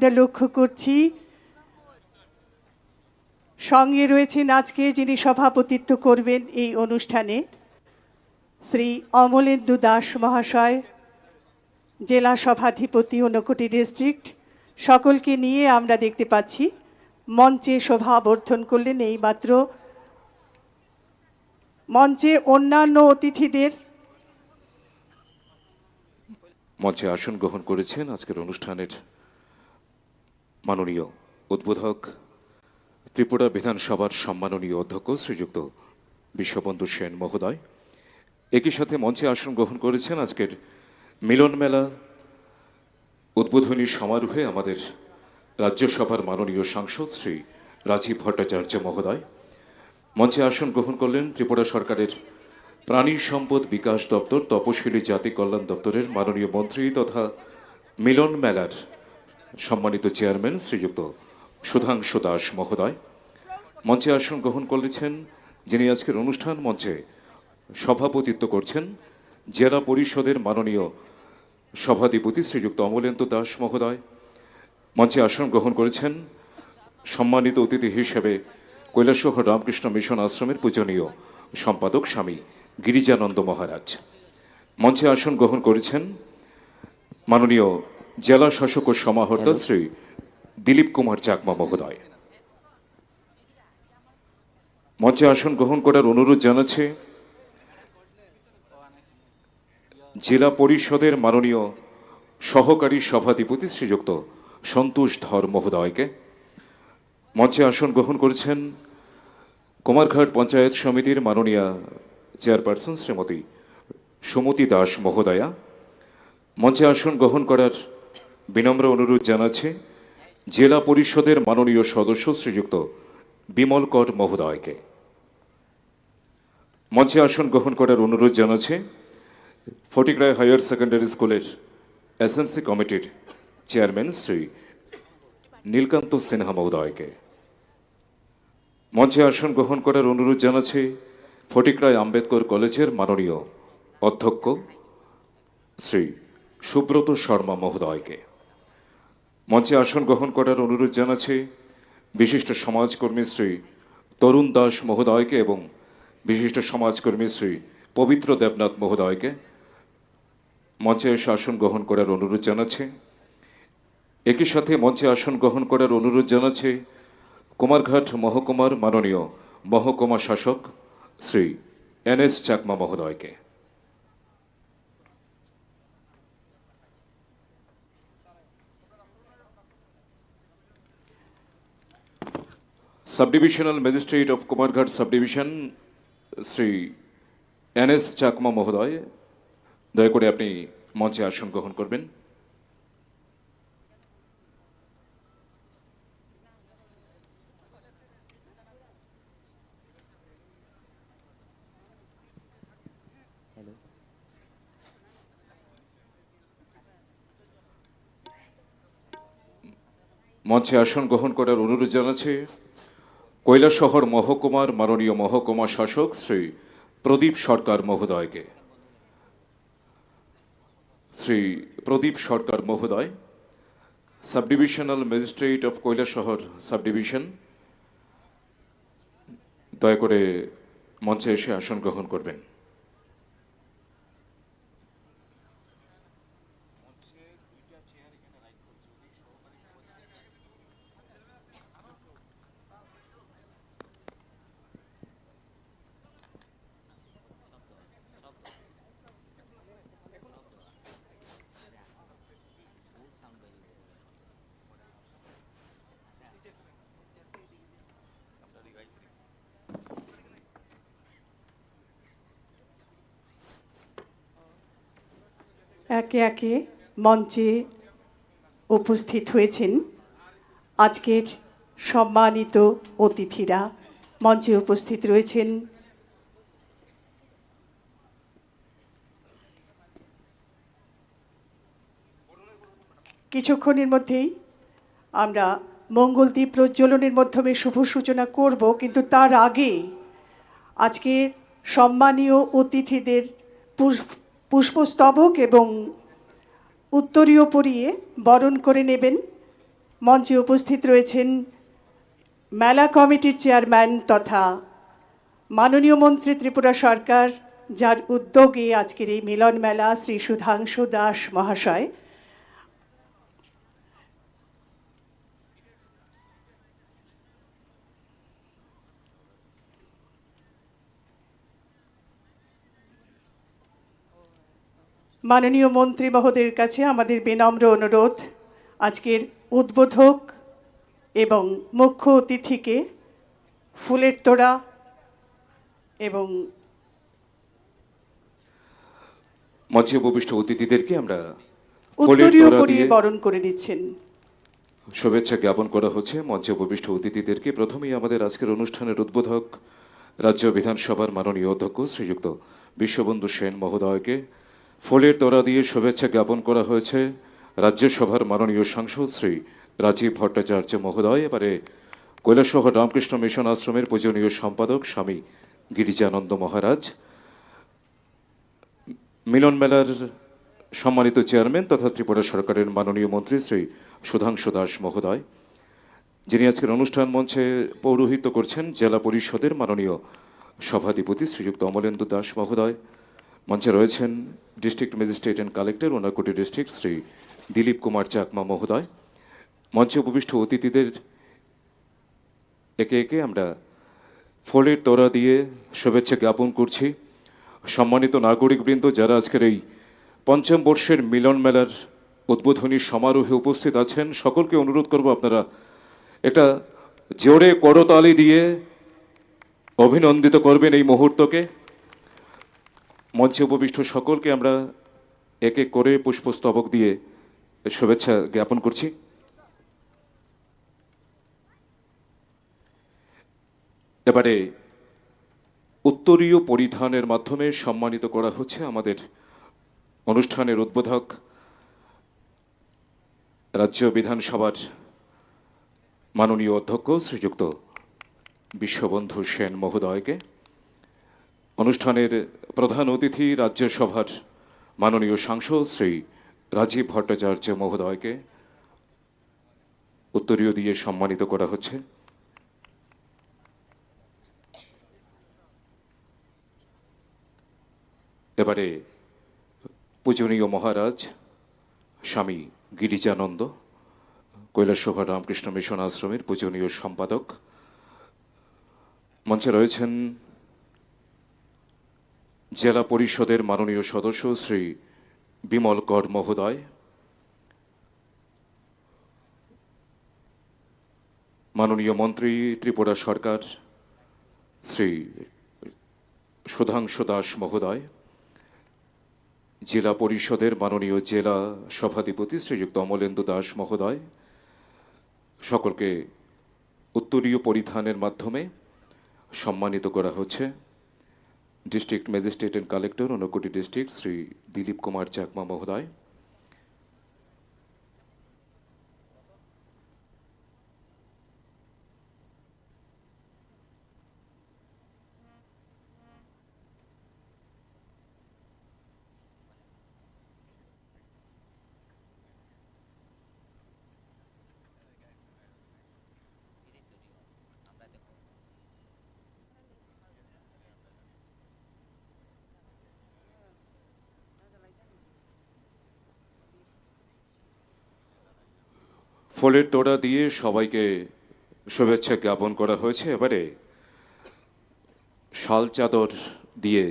আমরা লক্ষ্য করছি সঙ্গে রয়েছেন আজকে যিনি সভাপতিত্ব করবেন এই অনুষ্ঠানে শ্রী অমলেন্দু দাস মহাশয়, জেলা সভাধিপতি ঊনকোটি ডিস্ট্রিক্ট। সকলকে নিয়ে আমরা দেখতে পাচ্ছি মঞ্চে শোভাবর্ধন করলেন। এইমাত্র মঞ্চে অন্যান্য অতিথিদের মঞ্চে আসন গ্রহণ করেছেন আজকের অনুষ্ঠানের মাননীয় উদ্বোধক, ত্রিপুরা বিধানসভার সম্মাননীয় অধ্যক্ষ শ্রীযুক্ত বিশ্ববন্ধু সেন মহোদয়। একই সাথে মঞ্চে আসন গ্রহণ করেছেন আজকের মিলন মেলা উদ্বোধনী সমারোহে আমাদের রাজ্যসভার মাননীয় সাংসদ শ্রী রাজীব ভট্টাচার্য মহোদয়। মঞ্চে আসন গ্রহণ করলেন ত্রিপুরা সরকারের প্রাণী সম্পদ বিকাশ দপ্তর তপশিলি জাতি কল্যাণ দপ্তরের মাননীয় মন্ত্রী তথা মিলন মেলার সম্মানিত চেয়ারম্যান শ্রীযুক্ত সুধাংশু দাস মহোদয়। মঞ্চে আসন গ্রহণ করেছেন যিনি আজকের অনুষ্ঠান মঞ্চে সভাপতিত্ব করছেন জেলা পরিষদের মাননীয় সভাধিপতি শ্রীযুক্ত অমলেন্দু দাস মহোদয়। মঞ্চে আসন গ্রহণ করেছেন সম্মানিত অতিথি হিসেবে কৈলাসহর রামকৃষ্ণ মিশন আশ্রমের পূজনীয় সম্পাদক স্বামী গিরিজানন্দ মহারাজ। মঞ্চে আসন গ্রহণ করেছেন মাননীয় জেলা শাসক ও সমাহর্তা শ্রী দিলীপ কুমার চাকমা মহোদয়। মঞ্চে আসন গ্রহণ করার অনুরোধ জানাচ্ছে জেলা পরিষদের মাননীয় সহকারী সভাধিপতি শ্রীযুক্ত সন্তোষ ধর মহোদয়কে। মঞ্চে আসন গ্রহণ করেছেন কুমারঘাট পঞ্চায়েত সমিতির মাননীয় চেয়ারপারসন শ্রীমতী সুমতি দাস মহোদয়া। মঞ্চে আসন গ্রহণ করার বিনম্র অনুরোধ জানাচ্ছে জেলা পরিষদের মাননীয় সদস্য শ্রীযুক্ত বিমল কর মহোদয়কে। মঞ্চে আসন গ্রহণ করার অনুরোধ জানাচ্ছে ফটিকরায় হায়ার সেকেন্ডারি স্কুলের এসএমসি কমিটির চেয়ারম্যান শ্রী নীলকান্ত সিনহা মহোদয়কে। মঞ্চে আসন গ্রহণ করার অনুরোধ জানাচ্ছে ফটিকরায় আম্বেদকর কলেজের মাননীয় অধ্যক্ষ শ্রী সুব্রত শর্মা মহোদয়কে। মঞ্চে আসন গ্রহণ করার অনুরোধ জানাচ্ছে বিশিষ্ট সমাজকর্মী শ্রী তরুণ দাস মহোদয়কে এবং বিশিষ্ট সমাজকর্মী শ্রী পবিত্র দেবনাথ মহোদয়কে। মঞ্চে এসে আসন গ্রহণ করার অনুরোধ জানাচ্ছে। একই সাথে মঞ্চে আসন গ্রহণ করার অনুরোধ জানাচ্ছে কুমারঘাট মহকুমার মাননীয় মহকুমা শাসক শ্রী এনএস চাকমা মহোদয়কে। Subdivisional magistrate of Kumarghat subdivision Shri NS Chakma মহোদয়, দয়া করে আপনি মঞ্চে আসন গ্রহণ করবেন। মঞ্চে আসন গ্রহণ করার অনুরোধ জানাচ্ছে কৈলাসহর মহকুমার মাননীয় মহকুমা শাসক শ্রী প্রদীপ সরকার মহোদয়কে। শ্রী প্রদীপ সরকার মহোদয়, subdivisional magistrate of Kailashahar subdivision, দয়া করে মঞ্চে এসে আসন গ্রহণ করবেন। একে একে মঞ্চে উপস্থিত হয়েছেন আজকের সম্মানিত অতিথিরা। মঞ্চে উপস্থিত রয়েছেন কিছুক্ষণের মধ্যেই আমরা মঙ্গলদ্বীপ প্রজ্বলনের মাধ্যমে শুভ সূচনা করব, কিন্তু তার আগে আজকে সম্মানীয় অতিথিদের পুষ্পস্তবক এবং উত্তরীয় পরিয়ে বরণ করে নেবেন মঞ্চে উপস্থিত রয়েছেন মেলা কমিটির চেয়ারম্যান তথা মাননীয় মন্ত্রী ত্রিপুরা সরকার, যার উদ্যোগে আজকের এই মিলন মেলা, শ্রী সুধাংশু দাস মহাশয়। মাননীয় মন্ত্রী মহোদয়ের কাছে আমাদের বিনম্র অনুরোধ, আজকের উদ্বোধক এবং মুখ্য অতিথিকে ফুলের তোড়া এবং মঞ্চে উপবিষ্ট অতিথিদেরকে আমরা ফুলের উত্তরীয় তোড়া পরিয়ে দিয়ে বরণ করে নিচ্ছেন। শুভেচ্ছা জ্ঞাপন করা হচ্ছে মঞ্চে উপবিষ্ট অতিথিদেরকে। প্রথমেই আমাদের আজকের অনুষ্ঠানের উদ্বোধক রাজ্য বিধানসভার মাননীয় অধ্যক্ষ শ্রীযুক্ত বিশ্ববন্ধু সেন মহোদয়কে ফুলের তোড়া দিয়ে শুভেচ্ছা জ্ঞাপন করা হয়েছে রাজ্যসভার মাননীয় সাংসদ শ্রী রাজীব ভট্টাচার্য মহোদয়। এবারে কৈলাসহর রামকৃষ্ণ মিশন আশ্রমের পূজনীয় সম্পাদক স্বামী গিরিজানন্দ মহারাজ, মিলন মেলার সম্মানিত চেয়ারম্যান তথা ত্রিপুরা সরকারের মাননীয় মন্ত্রী শ্রী সুধাংশু দাস মহোদয়, যিনি আজকের অনুষ্ঠান মঞ্চে পৌরোহিত্য করছেন জেলা পরিষদের মাননীয় সভাধিপতি শ্রীযুক্ত অমলেন্দু দাস মহোদয়। মঞ্চে রয়েছেন district magistrate and collector Unakoti district Shri Dilip Kumar Chakma মহোদয়। মঞ্চে উপবিষ্ট অতিথিদের একে একে আমরা ফুলের তোড়া দিয়ে শুভেচ্ছা জ্ঞাপন করছি। সম্মানিত নাগরিকবৃন্দ, যারা আজকের এই পঞ্চম বর্ষের মিলন মেলার উদ্বোধনী সমারোহে উপস্থিত আছেন, সকলকে অনুরোধ করব আপনারা একটা জোরে করতালি দিয়ে অভিনন্দিত করবেন এই মুহূর্তকে। মঞ্চে উপবিষ্ট সকলকে আমরা এক এক করে পুষ্পস্তবক দিয়ে শুভেচ্ছা জ্ঞাপন করছি। এবারে উত্তরীয় পরিধানের মাধ্যমে সম্মানিত করা হচ্ছে আমাদের অনুষ্ঠানের উদ্বোধক রাজ্য বিধানসভার মাননীয় অধ্যক্ষ শ্রীযুক্ত বিশ্ববন্ধু সেন মহোদয়কে। অনুষ্ঠানের প্রধান অতিথি রাজ্যসভার মাননীয় সাংসদ শ্রী রাজীব ভট্টাচার্য মহোদয়কে উত্তরীয় দিয়ে সম্মানিত করা হচ্ছে। এবারে পূজনীয় মহারাজ স্বামী গিরিজানন্দ, কৈলাসহর রামকৃষ্ণ মিশন আশ্রমের পূজনীয় সম্পাদক। মঞ্চে রয়েছেন জেলা পরিষদের মাননীয় সদস্য শ্রী বিমল কর মহোদয়, মাননীয় মন্ত্রী ত্রিপুরা সরকার শ্রী সুধাংশু দাস মহোদয়, জেলা পরিষদের মাননীয় জেলা সভাধিপতি শ্রীযুক্ত অমলেন্দু দাস মহোদয়। সকলকে উত্তরীয় পরিধানের মাধ্যমে সম্মানিত করা হচ্ছে district magistrate and collector Unakoti district Shri Dilip Kumar Chakma মহোদয়। ফুলের তোড়া দিয়ে সবাইকে শুভেচ্ছা জ্ঞাপন করা হয়েছে। এবারে শাল চাদর দিয়ে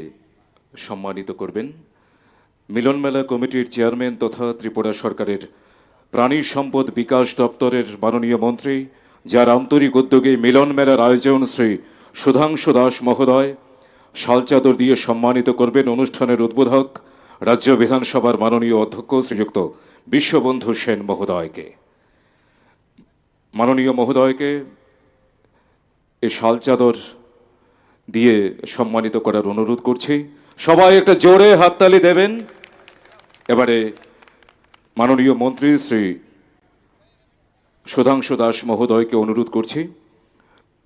সম্মানিত করবেন মিলন মেলা কমিটির চেয়ারম্যান তথা ত্রিপুরা সরকারের প্রাণী সম্পদ বিকাশ দপ্তরের মাননীয় মন্ত্রী, যার আন্তরিক উদ্যোগে মিলন মেলার আয়োজন শ্রী সুধাংশু দাস মহোদয়। শাল চাদর দিয়ে সম্মানিত করবেন অনুষ্ঠানের উদ্বোধক রাজ্য বিধানসভার মাননীয় অধ্যক্ষ শ্রীযুক্ত বিশ্ববন্ধু সেন মহোদয়কে। মাননীয় মহোদয়কে এই শাল চাদর দিয়ে সম্মানিত করার অনুরোধ করছি। সবাই একটা জোরে হাততালি দেবেন। এবারে মাননীয় মন্ত্রী শ্রী সুধাংশু দাস মহোদয়কে অনুরোধ করছি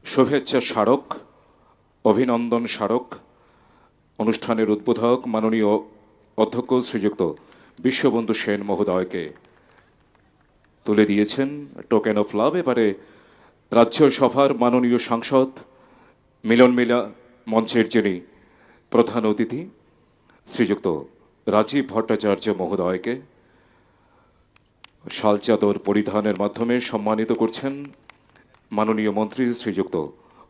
শুভেচ্ছা স্মারক, অভিনন্দন স্মারক অনুষ্ঠানের উদ্বোধক মাননীয় অধ্যক্ষ শ্রীযুক্ত বিশ্ববন্ধু সেন মহোদয়কে তুলে দিয়েছেন টোকেন অফ লাভ। এবারে রাজ্যসভার মাননীয় সাংসদ মিলন মেলা মঞ্চের যিনি প্রধান অতিথি শ্রীযুক্ত রাজীব ভট্টাচার্য মহোদয়কে শাল চাদর পরিধানের মাধ্যমে সম্মানিত করছেন মাননীয় মন্ত্রী শ্রীযুক্ত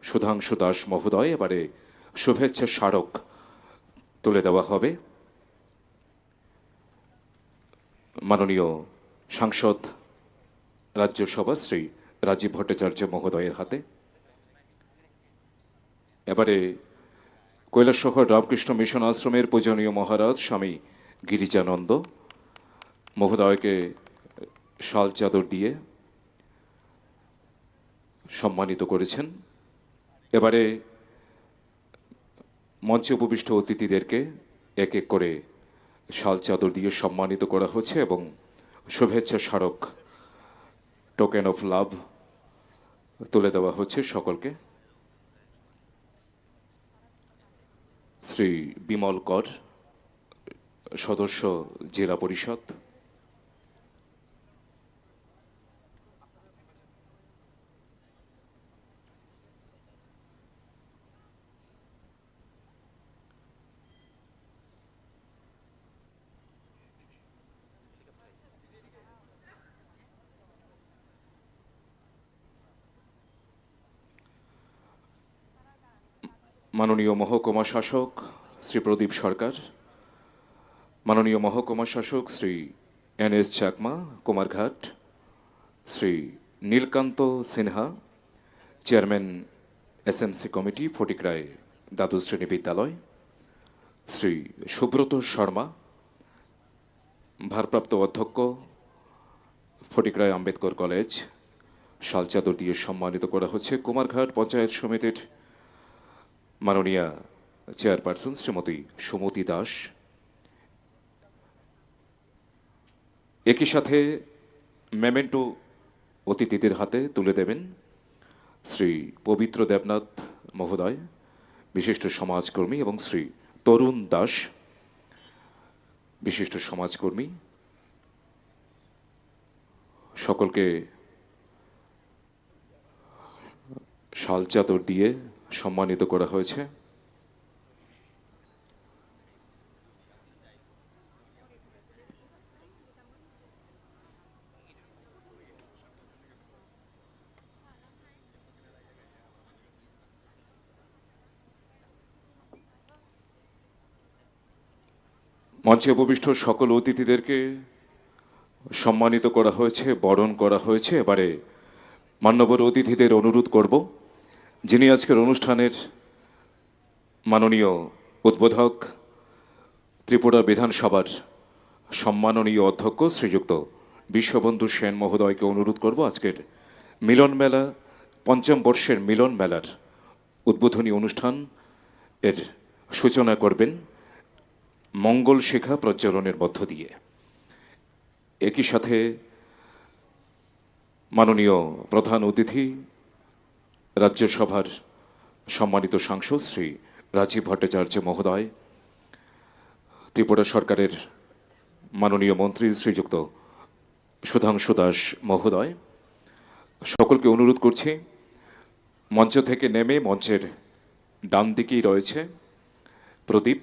সুধাংশু দাস মহোদয়। এবারে শুভেচ্ছা স্মারক তুলে দেওয়া হবে মাননীয় সাংসদ রাজ্যসভা শ্রী রাজীব ভট্টাচার্য মহোদয়ের হাতে। এবারে কৈলাসহর রামকৃষ্ণ মিশন আশ্রমের পূজনীয় মহারাজ স্বামী গিরিজানন্দ মহোদয়কে শাল চাদর দিয়ে সম্মানিত করেছেন। এবারে মঞ্চে উপবিষ্ট অতিথিদেরকে এক এক করে শাল চাদর দিয়ে সম্মানিত করা হচ্ছে এবং শুভেচ্ছা স্মারক টোকেন অফ লাভ তুলে দেওয়া হচ্ছে সকলকে। শ্রী বিমল কর, সদস্য জেলা পরিষদ। মাননীয় মহকুমা শাসক শ্রী প্রদীপ সরকার, মাননীয় মহকুমা শাসক Shri NS. Chakma Kumarghat, Shri Nilkanta Sinha, chairman SMC committee Fatikroy দ্বাদশ শ্রেণী বিদ্যালয়, শ্রী সুব্রত শর্মা, ভারপ্রাপ্ত অধ্যক্ষ ফটিকরায় আম্বেদকর কলেজ, শাল চাদর দিয়ে সম্মানিত করা হচ্ছে। কুমারঘাট পঞ্চায়েত সমিতির মাননীয়া চেয়ারপারসন শ্রীমতী সুমতি দাস। একই সাথে মেমেন্টো অতিথিদের হাতে তুলে দেবেন শ্রী পবিত্র দেবনাথ মহোদয়, বিশিষ্ট সমাজকর্মী, এবং শ্রী তরুণ দাস, বিশিষ্ট সমাজকর্মী। সকলকে শাল চাদর দিয়ে সম্মানিত করা হয়েছে। মঞ্চে উপবিষ্ট সকল অতিথিদেরকে সম্মানিত করা হয়েছে, বরণ করা হয়েছে। এবারে মান্যবর অতিথিদের অনুরোধ করব, যিনি আজকের অনুষ্ঠানের মাননীয় উদ্বোধক ত্রিপুরা বিধানসভার সম্মাননীয় অধ্যক্ষ শ্রীযুক্ত বিশ্ববন্ধু সেন মহোদয়কে অনুরোধ করব আজকের মিলন মেলা, পঞ্চম বর্ষের মিলন মেলার উদ্বোধনী অনুষ্ঠান এর সূচনা করবেন মঙ্গল শিখা প্রজ্বলনের মধ্য দিয়ে। একই সাথে মাননীয় প্রধান অতিথি রাজ্যসভার সম্মানিত সাংসদ শ্রী রাজীব ভট্টাচার্য মহোদয়, ত্রিপুরা সরকারের মাননীয় মন্ত্রী শ্রীযুক্ত সুধাংশু দাস মহোদয়, সকলকে অনুরোধ করছি মঞ্চ থেকে নেমে মঞ্চের ডান দিকেই রয়েছে প্রদীপ,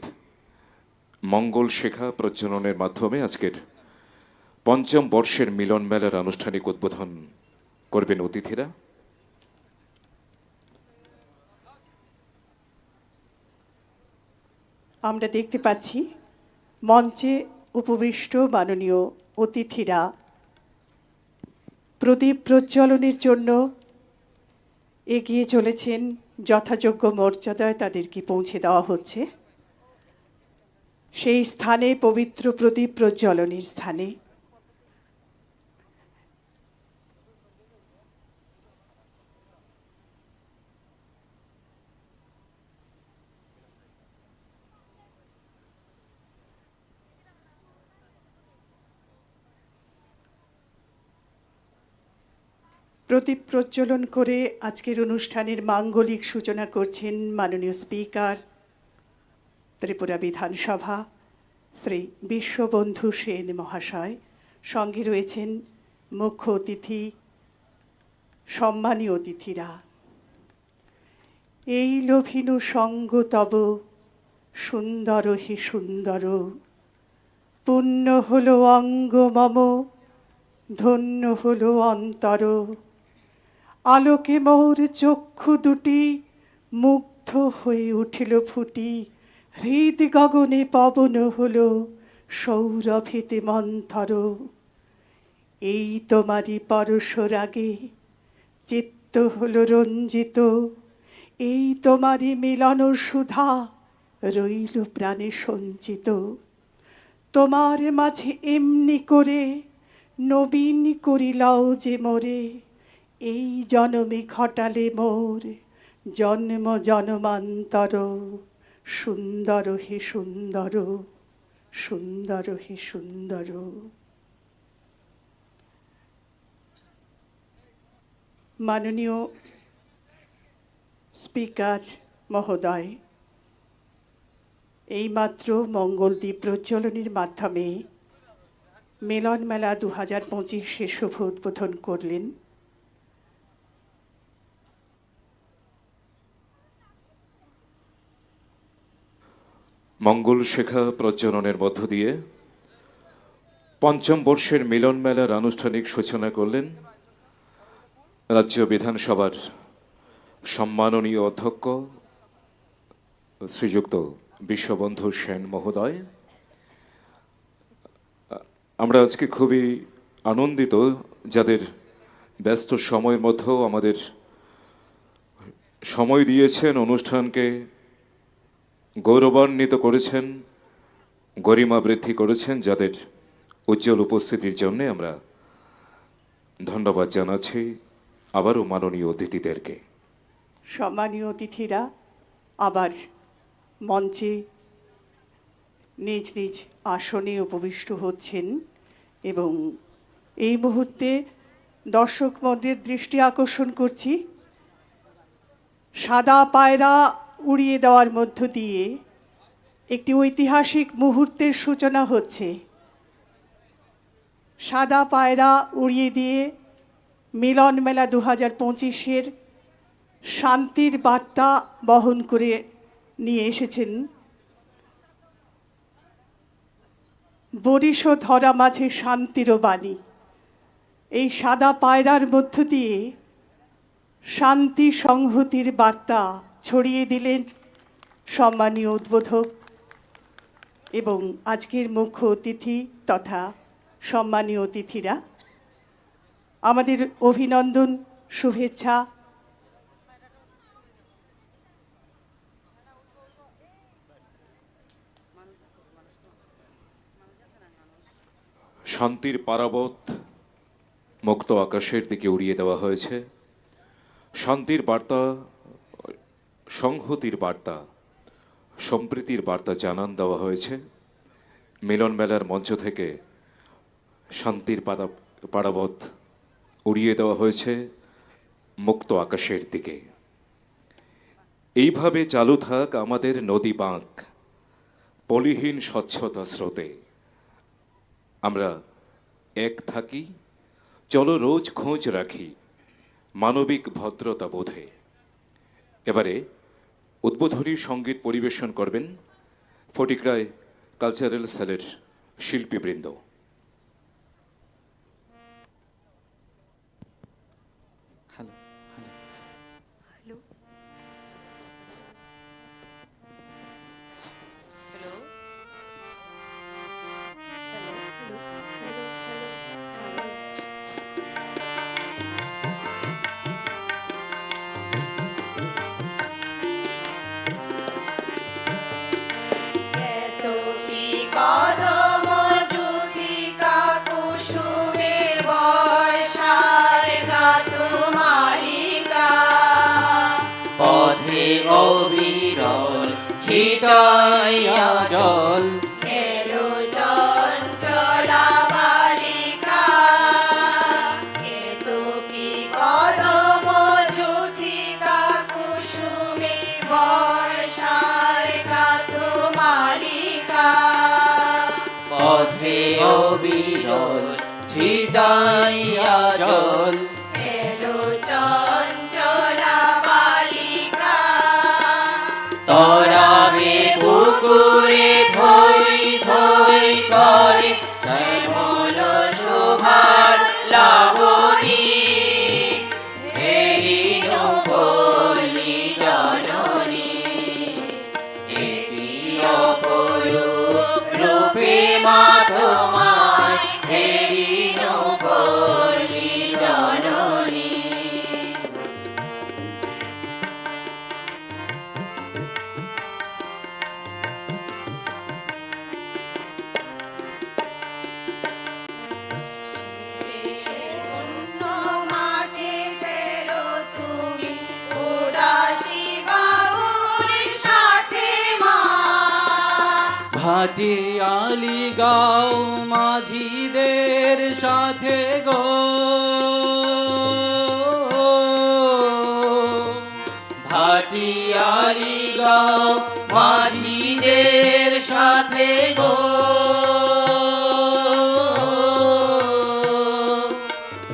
মঙ্গল শেখা প্রজ্বলনের মাধ্যমে আজকের পঞ্চম বর্ষের মিলন মেলার আনুষ্ঠানিক উদ্বোধন করবেন অতিথিরা। আমরা দেখতে পাচ্ছি মঞ্চে উপবিষ্ট মাননীয় অতিথিরা প্রদীপ প্রজ্বলনের জন্য এগিয়ে চলেছেন। যথাযোগ্য মর্যাদায় তাদেরকে পৌঁছে দেওয়া হচ্ছে সেই স্থানে, পবিত্র প্রদীপ প্রজ্বলনের স্থানে। প্রদীপ প্রজ্বলন করে আজকের অনুষ্ঠানের মাঙ্গলিক সূচনা করছেন মাননীয় স্পিকার ত্রিপুরা বিধানসভা শ্রী বিশ্ববন্ধু সেন মহাশয়। সঙ্গে রয়েছেন মুখ্য অতিথি, সম্মানীয় অতিথিরা, এই লোভিনু সঙ্গ তব সুন্দর হে সুন্দর, পুণ্য হলো অঙ্গ মম, ধন্য হলো অন্তর, আলোকে মোর চক্ষু দুটি মুগ্ধ হয়ে উঠিল ফুটি, হৃদ গগনে পবন হলো সৌরভেতে মন্থর, এই তোমারই পরশ রাগে চিত্ত হলো রঞ্জিত, এই তোমারই মিলন সুধা রইল প্রাণে সঞ্চিত, তোমার মাঝে এমনি করে নবীন করিলাও যে মোরে, এই জনমে ঘটালে মোর জন্ম জন্মান্তর, সুন্দর হে সুন্দর, সুন্দর হে সুন্দর। মাননীয় স্পিকার মহোদয়, এইমাত্র মঙ্গলদ্বীপ প্রজ্বলনের মাধ্যমে মিলন মেলা 2025 শুভ উদ্বোধন করলেন। মঙ্গল শেখা প্রজ্বলনের মধ্য দিয়ে পঞ্চম বর্ষের মিলন মেলার আনুষ্ঠানিক সূচনা করলেন রাজ্য বিধানসভার সম্মাননীয় অধ্যক্ষ শ্রীযুক্ত বিশ্ববন্ধু সেন মহোদয়। আমরা আজকে খুবই আনন্দিত, যাদের ব্যস্ত সময়ের মধ্যেও আমাদের সময় দিয়েছেন, অনুষ্ঠানকে গৌরবান্বিত করেছেন, গরিমা বৃদ্ধি করেছেন, যাদের উজ্জ্বল উপস্থিতির জন্য আমরা ধন্যবাদ জানাচ্ছি আবারও মাননীয় অতিথিদেরকে। সম্মানীয় অতিথিরা আবার মঞ্চে নিজ নিজ আসনে উপবিষ্ট হচ্ছেন এবং এই মুহূর্তে দর্শক মহোদয়ের দৃষ্টি আকর্ষণ করছি, সাদা পায়রা উড়িয়ে দেওয়ার মধ্য দিয়ে একটি ঐতিহাসিক মুহূর্তের সূচনা হচ্ছে। সাদা পায়রা উড়িয়ে দিয়ে মিলন মেলা 2025 শান্তির বার্তা বহন করে নিয়ে এসেছেন বরিশ ধরা মাঝে শান্তির বাণী। এই সাদা পায়রার মধ্য দিয়ে শান্তি সংহতির বার্তা ছড়িয়ে দিলেন সম্মানীয় উদ্বোধক এবং আজকের মুখ্য অতিথি তথা সম্মানীয় অতিথিরা। আমাদের অভিনন্দন, শুভেচ্ছা। শান্তির পারাবত মুক্ত আকাশের দিকে উড়িয়ে দেওয়া হয়েছে। শান্তির বার্তা, সংহতির বার্তা, সম্প্রীতির বার্তা জানান দেওয়া হয়েছে। মিলন মেলার মঞ্চ থেকে শান্তির পারাবত উড়িয়ে দেওয়া হয়েছে মুক্ত আকাশের দিকে। এইভাবে চালু থাক আমাদের নদী বাঁক, পলিহীন স্বচ্ছতা স্রোতে। আমরা এক থাকি, চলো রোজ খোঁজ রাখি মানবিক ভদ্রতা বোধে। এবারে উদ্বোধনী সঙ্গীত পরিবেশন করবেন ফটিকরায় কালচারাল সেলের শিল্পীবৃন্দ। অবিরল ছিটাইয়া জল খেলো চঞ্চলা বালিকা, এত কি কদম জ্যোতিকা কুসুমে বর্ষায় গাত মালিকা। পথে অবিরল ছিটাইয়া জল এলো চঞ্চলা বালিকা তরাবে পুকুরে ধই ধই করে শ্যামল শোভার লাবণী হেরিন বলি জননী একই অপরূপ রূপে মা তোমায় হেরিন বলি জননী শূন্য মাঠে ফেরো তুমি উদাসী বাউল সাথে মা ভাটি আলি গাও মাঝিদের সাথে গো ভাটি আলি গাও মাঝিদের সাথে গো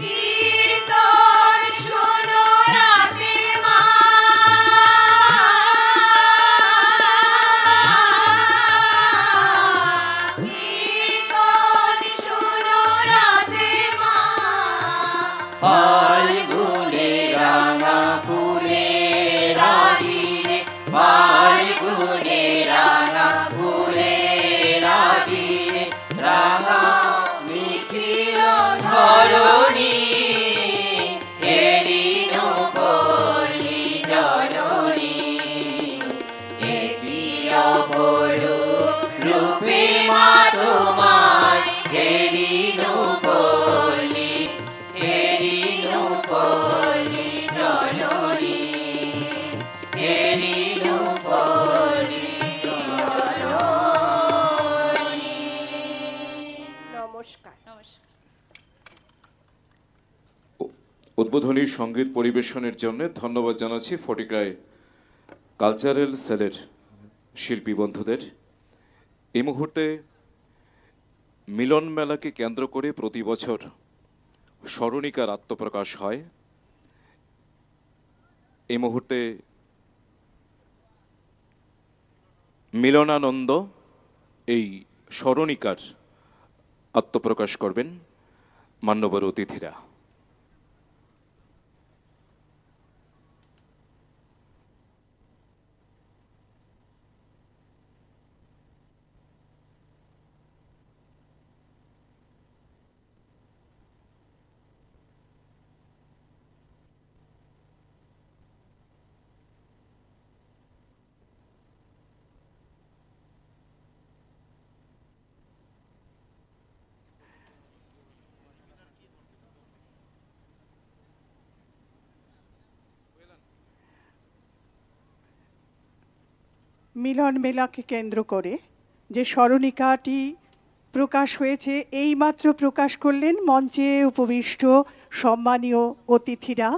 কীর্তন শোনো রাতে মা কীর্তন শোনো রাতে মা ফাল্গুনে রাঙা ফুলের আবিরে ফাল্গুনে রাঙা ফুলের আবিরে রাঙা মিছিল ধরণী হেরিন পল্লী জননী একই অপরূপ রূপে মা তোমায় হেরিন পল্লী হেরিন পল্লী জননী হেরিন পল্লী জননী নমস্কার উদ্বোধনী সঙ্গীত পরিবেশনের জন্য ধন্যবাদ জানাচ্ছি ফটিকরায় কালচারাল সেলের শিল্পী বন্ধুদের। এই মুহূর্তে মিলন মেলাকে কেন্দ্র করে প্রতি বছর স্মরণিকার আত্মপ্রকাশ হয়। এই মুহূর্তে মিলনানন্দ এই স্মরণিকার আত্মপ্রকাশ করবেন মান্যবর অতিথিরা। মিলন মেলাকে কেন্দ্র করে যে স্মরণিকাটি প্রকাশ হয়েছে এইমাত্র প্রকাশ করলেন মঞ্চে উপবিষ্ট সম্মানীয় অতিথিরা।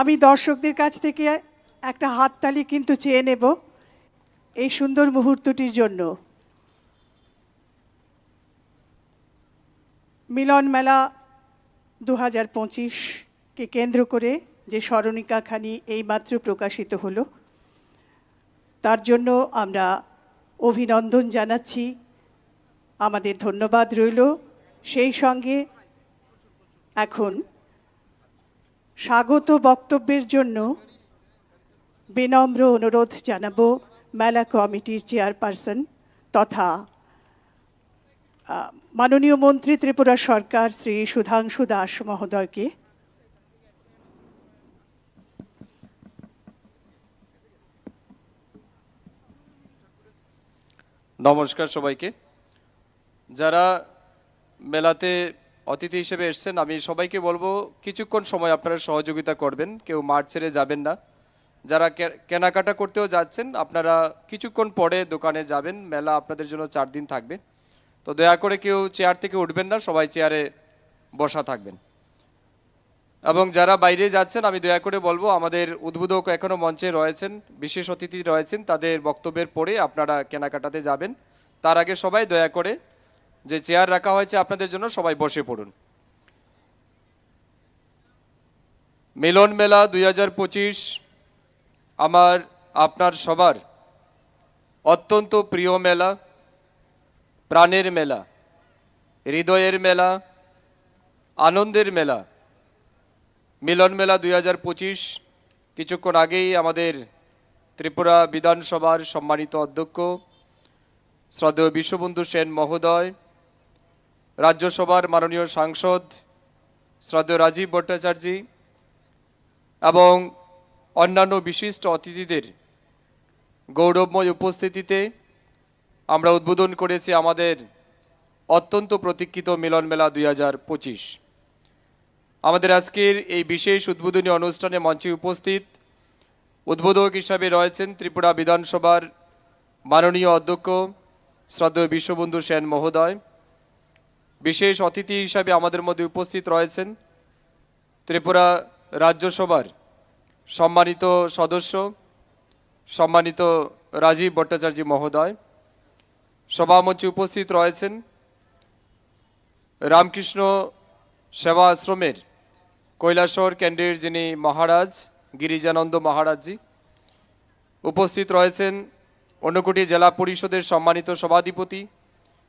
আমি দর্শকদের কাছ থেকে একটা হাততালি কিন্তু চেয়ে নেব এই সুন্দর মুহূর্তটির জন্য। মিলন মেলা 2025কে কেন্দ্র করে যে স্মরণিকাখানি এইমাত্র প্রকাশিত হলো, তার জন্য আমরা অভিনন্দন জানাচ্ছি, আমাদের ধন্যবাদ রইল। সেই সঙ্গে এখন স্বাগত বক্তব্যের জন্য বিনম্র অনুরোধ জানাবো মেলা কমিটির চেয়ারপারসন তথা মাননীয় মন্ত্রী ত্রিপুরা সরকার শ্রী সুধাংশু দাস মহোদয়কে। নমস্কার সবাইকে। যারা মেলাতে অতিথি হিসেবে এসেছেন, আমি সবাইকে বলবো কিছুক্ষণ সময় আপনারা সহযোগিতা করবেন, কেউ মাঠ ছেড়ে যাবেন না। যারা কেনাকাটা করতেও যাচ্ছেন আপনারা কিছুক্ষণ পরে দোকানে যাবেন, মেলা আপনাদের জন্য 4 দিন থাকবে। তো দয়া করে কেউ চেয়ার থেকে উঠবেন না, সবাই চেয়ারে বসা থাকবেন। এবং যারা বাইরে যাচ্ছেন আমি দয়া করে বলবো আমাদের উদ্বোধক এখনও মঞ্চে রয়েছেন, বিশেষ অতিথি রয়েছেন, তাদের বক্তব্যের পরে আপনারা কেনাকাটাতে যাবেন। তার আগে সবাই দয়া করে যে চেয়ার রাখা হয়েছে আপনাদের জন্য সবাই বসে পড়ুন। মিলন মেলা 2025 আমার আপনার সবার অত্যন্ত প্রিয় মেলা, প্রাণের মেলা, হৃদয়ের মেলা, আনন্দের মেলা। মিলন মেলা 2025 কিছুক্ষণ আগেই আমাদের ত্রিপুরা বিধানসভার সম্মানিত অধ্যক্ষ শ্রদ্ধেয় বিশ্ববন্ধু সেন মহোদয়, রাজ্যসভার মাননীয় সাংসদ শ্রদ্ধেয় রাজীব ভট্টাচার্য এবং অন্যান্য বিশিষ্ট অতিথিদের গৌরবময় উপস্থিতিতে আমরা উদ্বোধন করেছি আমাদের অত্যন্ত প্রতীক্ষিত মিলন মেলা 2025। আমাদের আজকের এই বিশেষ উদ্বোধনী অনুষ্ঠানে মঞ্চে উপস্থিত উদ্বোধক হিসাবে রয়েছেন ত্রিপুরা বিধানসভার মাননীয় অধ্যক্ষ শ্রদ্ধেয় বিশ্ববন্ধু সেন মহোদয়। বিশেষ অতিথি হিসাবে আমাদের মধ্যে উপস্থিত রয়েছেন ত্রিপুরা রাজ্যসভার সম্মানিত সদস্য সম্মানিত রাজীব ভট্টাচার্য মহোদয়। সভামঞ্চে উপস্থিত রয়েছেন রামকৃষ্ণ সেবা আশ্রমের কৈলাসহর কেন্দ্রের যিনি মহারাজ গিরিজানন্দ মহারাজজি। উপস্থিত রয়েছেন ঊনকোটি জেলা পরিষদের সম্মানিত সভাধিপতি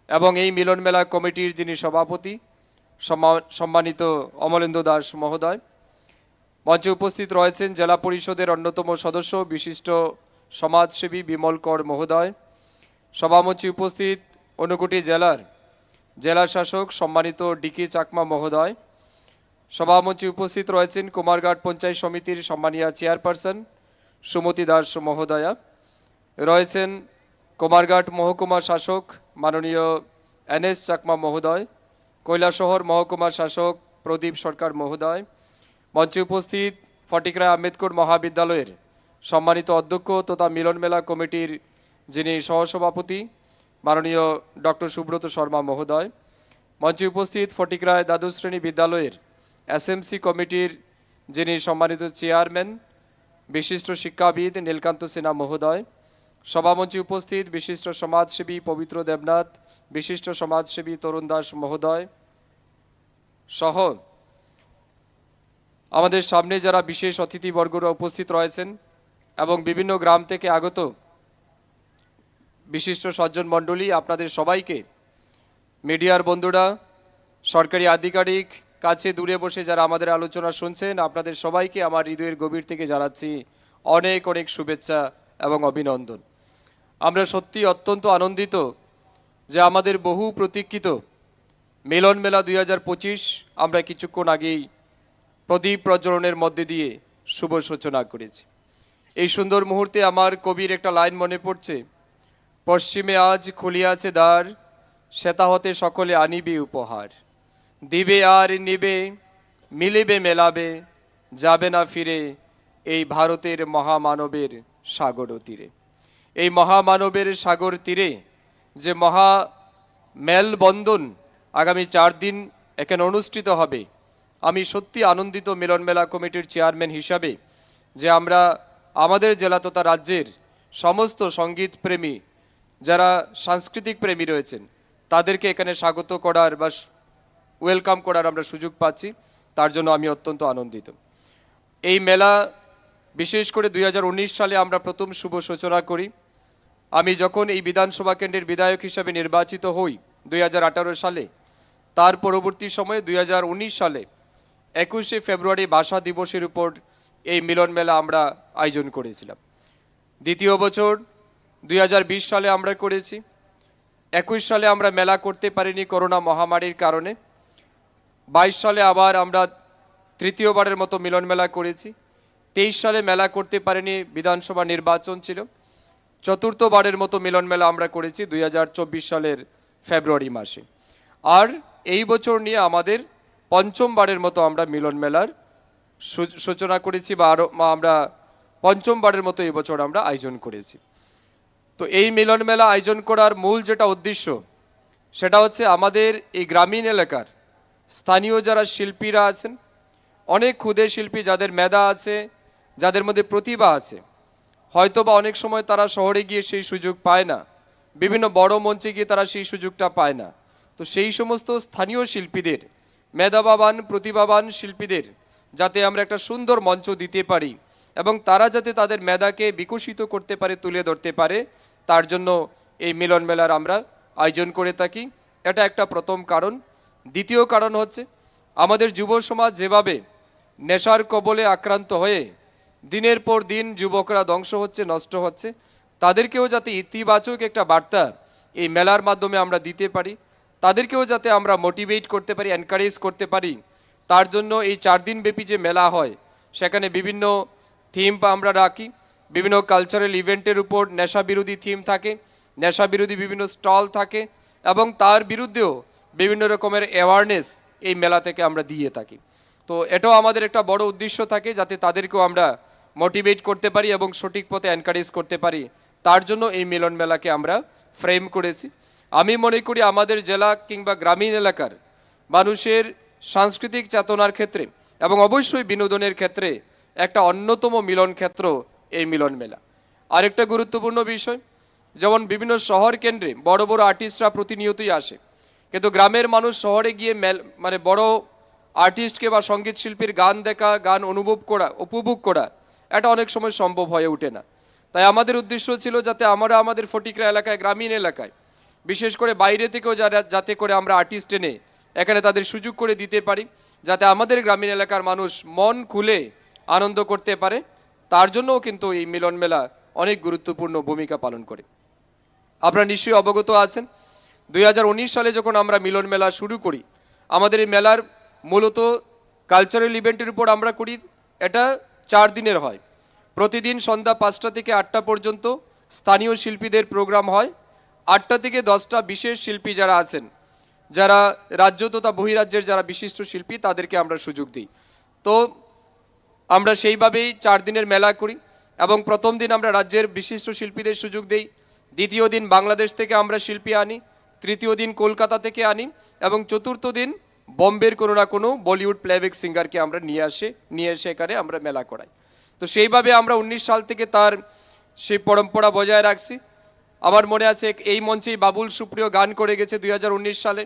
এবং এই মিলন মেলা কমিটির যিনি সভাপতি সম্মানিত অমলেন্দু দাস মহোদয়। মঞ্চে উপস্থিত রয়েছেন জেলা পরিষদের অন্যতম সদস্য বিশিষ্ট সমাজসেবী বিমল কর মহোদয়। সভামঞ্চে উপস্থিত ঊনকোটি জেলার জেলা শাসক সম্মানিত ডিকে চাকমা মহোদয়। সভামঞ্চে উপস্থিত রয়েছেন কুমারঘাট পঞ্চায়েত সমিতির সম্মানীয় চেয়ারপারসন সুমতি দাস মহোদয়া। রয়েছেন কুমারঘাট মহকুমা শাসক মাননীয় NS চাকমা মহোদয়, কৈলাসহর মহকুমা শাসক প্রদীপ সরকার মহোদয়। মঞ্চে উপস্থিত ফটিকরায় আম্বেদকর মহাবিদ্যালয়ের সম্মানিত অধ্যক্ষ তথা মিলন মেলা কমিটির যিনি সহসভাপতি মাননীয় ডক্টর সুব্রত শর্মা মহোদয়। মঞ্চে উপস্থিত ফটিকরায় দ্বাদশ শ্রেণী বিদ্যালয়ের SMC কমিটির যিনি সম্মানিত চেয়ারম্যান বিশিষ্ট শিক্ষাবিদ নীলকান্ত সিনহা মহোদয়। সভামঞ্চে উপস্থিত বিশিষ্ট সমাজসেবী পবিত্র দেবনাথ, বিশিষ্ট সমাজসেবী তরুণ দাস মহোদয় সহ আমাদের সামনে যারা বিশেষ অতিথিবর্গরা উপস্থিত রয়েছেন এবং বিভিন্ন গ্রাম থেকে আগত বিশিষ্ট সজ্জন মণ্ডলী, আপনাদের সবাইকে, মিডিয়ার বন্ধুরা, সরকারি আধিকারিক, কাছে দূরে বসে যারা আমাদের আলোচনা শুনছেন, আপনাদের সবাইকে আমার হৃদয়ের গভীর থেকে জানাচ্ছি অনেক অনেক শুভেচ্ছা এবং অভিনন্দন। আমরা সত্যি অত্যন্ত আনন্দিত যে আমাদের বহু প্রতীক্ষিত মিলন মেলা 2025 আমরা কিছুক্ষণ আগেই প্রদীপ প্রজ্বলনের মধ্যে দিয়ে শুভ সূচনা করেছি। এই সুন্দর মুহূর্তে আমার কবির একটা লাইন মনে পড়ছে, পশ্চিমে আজ খুলিয়াছে দ্বার, শ্বেতা হতে সকলে আনিবে উপহার, দিবে আর নিবে, মিলিবে মেলাবে, যাবে না ফিরে এই ভারতের মহামানবের সাগর তীরে। এই মহামানবের সাগর তীরে যে মহা মেলবন্ধন আগামী 4 দিন এখানে অনুষ্ঠিত হবে, আমি সত্যি আনন্দিত মিলন মেলা কমিটির চেয়ারম্যান হিসাবে যে আমরা আমাদের জেলা তথা রাজ্যের সমস্ত সঙ্গীত প্রেমী যারা সাংস্কৃতিক প্রেমী রয়েছেন তাদেরকে এখানে স্বাগত করার বা ওয়েলকাম করার আমরা সুযোগ পাচ্ছি, তার জন্য আমি অত্যন্ত আনন্দিত। এই মেলা বিশেষ করে 2019 সালে আমরা প্রথম শুভ সূচনা করি। আমি যখন এই বিধানসভা কেন্দ্রের বিধায়ক হিসাবে নির্বাচিত হই 2018 সালে, তার পরবর্তী সময়ে 2019 সালে 21শে ফেব্রুয়ারি ভাষা দিবসের উপর এই মিলন মেলা আমরা আয়োজন করেছিলাম। দ্বিতীয় বছর 2020 সালে আমরা করেছি। 21 সালে আমরা মেলা করতে পারিনি করোনা মহামারীর কারণে। 22 সালে আবার আমরা তৃতীয়বারের মতো মিলন মেলা করেছি। 23 সালে মেলা করতে পারিনি, বিধানসভা নির্বাচন ছিল। চতুর্থবারের মতো মিলন মেলা আমরা করেছি 2024 সালের ফেব্রুয়ারি মাসে। আর এই বছর নিয়ে আমাদের পঞ্চমবারের মতো আমরা মিলন মেলার সূচনা করেছি বা আরও আমরা পঞ্চমবারের মতো এই বছর আমরা আয়োজন করেছি। তো এই মিলন মেলা আয়োজন করার মূল যেটা উদ্দেশ্য সেটা হচ্ছে আমাদের এই গ্রামীণ এলাকার স্থানীয় যারা শিল্পীরা আছেন, অনেক ক্ষুদে শিল্পী যাদের মেধা আছে, যাদের মধ্যে প্রতিভা আছে, হয়তো বা অনেক সময় তারা শহরে গিয়ে সেই সুযোগ পায় না, বিভিন্ন বড় মঞ্চে গিয়ে তারা সেই সুযোগটা পায় না। তো সেই সমস্ত স্থানীয় শিল্পীদের, মেধাবান প্রতিভাবান শিল্পীদের যাতে আমরা একটা সুন্দর মঞ্চ দিতে পারি এবং তারা যাতে তাদের মেধাকে বিকশিত করতে পারে, তুলে ধরতে পারে, তার জন্য এই মিলন মেলার আমরা আয়োজন করে থাকি। এটা একটা প্রথম কারণ। দ্বিতীয় কারণ হচ্ছে আমাদের যুব সমাজ যেভাবে নেশার কবলে আক্রান্ত হয়ে দিনের পর দিন যুবকরা ধ্বংস হচ্ছে, নষ্ট হচ্ছে, তাদেরকেও যাতে ইতিবাচক একটা বার্তা এই মেলার মাধ্যমে আমরা দিতে পারি, তাদেরকেও যাতে আমরা মোটিভেট করতে পারি, এনকারেজ করতে পারি, তার জন্য এই 4 দিন ব্যাপী যে মেলা হয় সেখানে বিভিন্ন থিম আমরা রাখি। বিভিন্ন কালচারাল ইভেন্টের উপর নেশা বিরোধী থিম থাকে, নেশা বিরোধী বিভিন্ন স্টল থাকে এবং তার বিরুদ্ধেও বিভিন্ন রকমের অ্যাওয়ারনেস এই মেলা থেকে আমরা দিয়ে থাকি। তো এটাও আমাদের একটা বড় উদ্দেশ্য থাকে যাতে তাদেরকেও আমরা মোটিভেট করতে পারি এবং সঠিক পথে এনকারেজ করতে পারি, তার জন্য এই মিলন মেলাকে আমরা ফ্রেম করেছি। আমি মনে করি আমাদের জেলা কিংবা গ্রামীণ এলাকার মানুষের সাংস্কৃতিক চেতনার ক্ষেত্রে এবং অবশ্যই বিনোদনের ক্ষেত্রে একটা অন্যতম মিলন ক্ষেত্র এই মিলন মেলা। আরেকটা গুরুত্বপূর্ণ বিষয়, যেমন বিভিন্ন শহর কেন্দ্রে বড় বড় আর্টিস্টরা প্রতিনিয়তই আসে, কিন্তু গ্রামের মানুষ শহরে গিয়ে মানে বড় আর্টিস্টকে বা সঙ্গীত শিল্পীর গান দেখা, গান উপভোগ করা এটা অনেক সময় সম্ভব হয়ে ওঠে না। তাই আমাদের উদ্দেশ্য ছিল যাতে আমরা আমাদের ফটিকরা এলাকায়, গ্রামীণ এলাকায়, বিশেষ করে বাইরে থেকেও যাতে করে আমরা আর্টিস্ট এনে এখানে তাদের সুযোগ করে দিতে পারি, যাতে আমাদের গ্রামীণ এলাকার মানুষ মন খুলে আনন্দ করতে পারে, তার জন্যও কিন্তু এই মিলন মেলা অনেক গুরুত্বপূর্ণ ভূমিকা পালন করে। আপনারা নিশ্চয়ই অবগত আছেন 2019 সালে যখন আমরা মিলন মেলা শুরু করি, আমাদের এই মেলার মূলত কালচারাল ইভেন্টের উপর আমরা করি। এটা 4 দিনের হয়। প্রতিদিন সন্ধ্যা 5টা থেকে 8টা পর্যন্ত স্থানীয় শিল্পীদের প্রোগ্রাম হয়। 8টা থেকে 10টা বিশেষ শিল্পী যারা আছেন, যারা রাজ্য তথা বহিরাজ্যের যারা বিশিষ্ট শিল্পী, তাদেরকে আমরা সুযোগ দিই। তো আমরা সেইভাবেই 4 দিনের মেলা করি এবং প্রথম দিন আমরা রাজ্যের বিশিষ্ট শিল্পীদের সুযোগ দেই, দ্বিতীয় দিন বাংলাদেশ থেকে আমরা শিল্পী আনি, তৃতীয় দিন কলকাতা থেকে আনি এবং চতুর্থ দিন বম্বের কোনো না কোনো বলিউড প্লেব্যাক সিঙ্গারকে আমরা নিয়ে এসে এখানে আমরা মেলা করাই। তো সেইভাবে আমরা 19 সাল থেকে তার সেই পরম্পরা বজায় রাখছি। আমার মনে আছে এই মঞ্চেই বাবুল সুপ্রিয় গান করে গেছে 2019 সালে।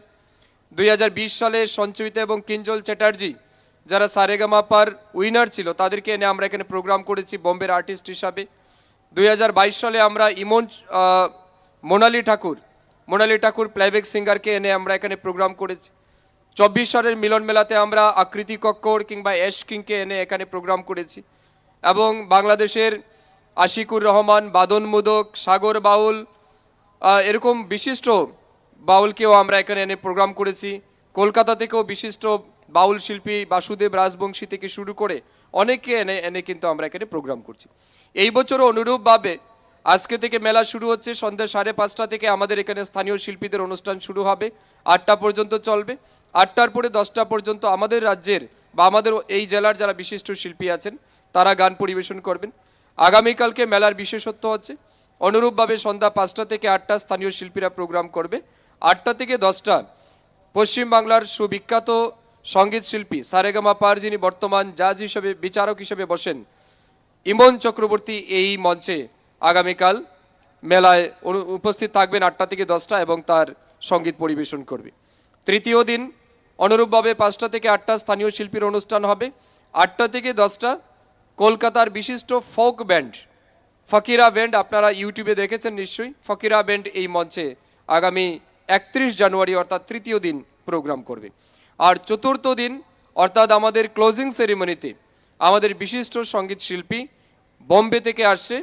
2020 সালে সঞ্চয়িতা এবং কিঞ্জল চ্যাটার্জি যারা সারেগামাপার উইনার ছিল, তাদেরকে এনে আমরা এখানে প্রোগ্রাম করেছি বম্বের আর্টিস্ট হিসাবে। 2022 সালে আমরা মোনালি ঠাকুর প্লেব্যাক সিঙ্গারকে এনে আমরা এখানে প্রোগ্রাম করেছি। 24 সালের মিলন মেলাতে আমরা আকৃতি কক্কর কিংবা এশ কিংকে এনে এখানে প্রোগ্রাম করেছি এবং বাংলাদেশের আশিকুর রহমান, বাদন মুদক, সাগর বাউল, এরকম বিশিষ্ট বাউলকেও আমরা এখানে এনে প্রোগ্রাম করেছি। কলকাতা থেকেও বিশিষ্ট বাউল শিল্পী বাসুদেব রাজবংশী থেকে শুরু করে অনেকে এনে কিন্তু আমরা এখানে প্রোগ্রাম করছি। এই বছরও অনুরূপভাবে আজকে থেকে মেলা শুরু হচ্ছে। সন্ধ্যা 5:30 থেকে আমাদের এখানে স্থানীয় শিল্পীদের অনুষ্ঠান শুরু হবে, 8টা পর্যন্ত চলবে। 8টার পরে 10টা পর্যন্ত আমাদের রাজ্যের বা আমাদের এই জেলার যারা বিশিষ্ট শিল্পী আছেন তারা গান পরিবেশন করবেন। আগামীকালকে মেলার বিশেষত্ব হচ্ছে অনুরূপভাবে সন্ধ্যা 5টা থেকে 8টা স্থানীয় শিল্পীরা প্রোগ্রাম করবে। 8টা থেকে 10টা পশ্চিমবাংলার সুবিখ্যাত সঙ্গীত শিল্পী সারেগামাপার যিনি বর্তমান জাজ হিসেবে, বিচারক হিসেবে বসেন, ইমন চক্রবর্তী এই মঞ্চে আগামীকাল মেলায় উপস্থিত থাকবেন 8টা থেকে 10টা এবং তার সঙ্গীত পরিবেশন করবে। তৃতীয় দিন অনুরূপভাবে 5টা থেকে 8টা স্থানীয় শিল্পীর অনুষ্ঠান হবে। 8টা থেকে 10টা কলকাতার বিশিষ্ট ফোক ব্যান্ড ফকিরা ব্যান্ড, আপনারা ইউটিউবে দেখেছেন নিশ্চয়ই, ফকিরা ব্যান্ড এই মঞ্চে আগামী 31 জানুয়ারি অর্থাৎ তৃতীয় দিন প্রোগ্রাম করবে। আর চতুর্থ দিন অর্থাৎ আমাদের ক্লোজিং সেরিমনিতে আমাদের বিশিষ্ট সঙ্গীত শিল্পী বোম্বে থেকে আসছে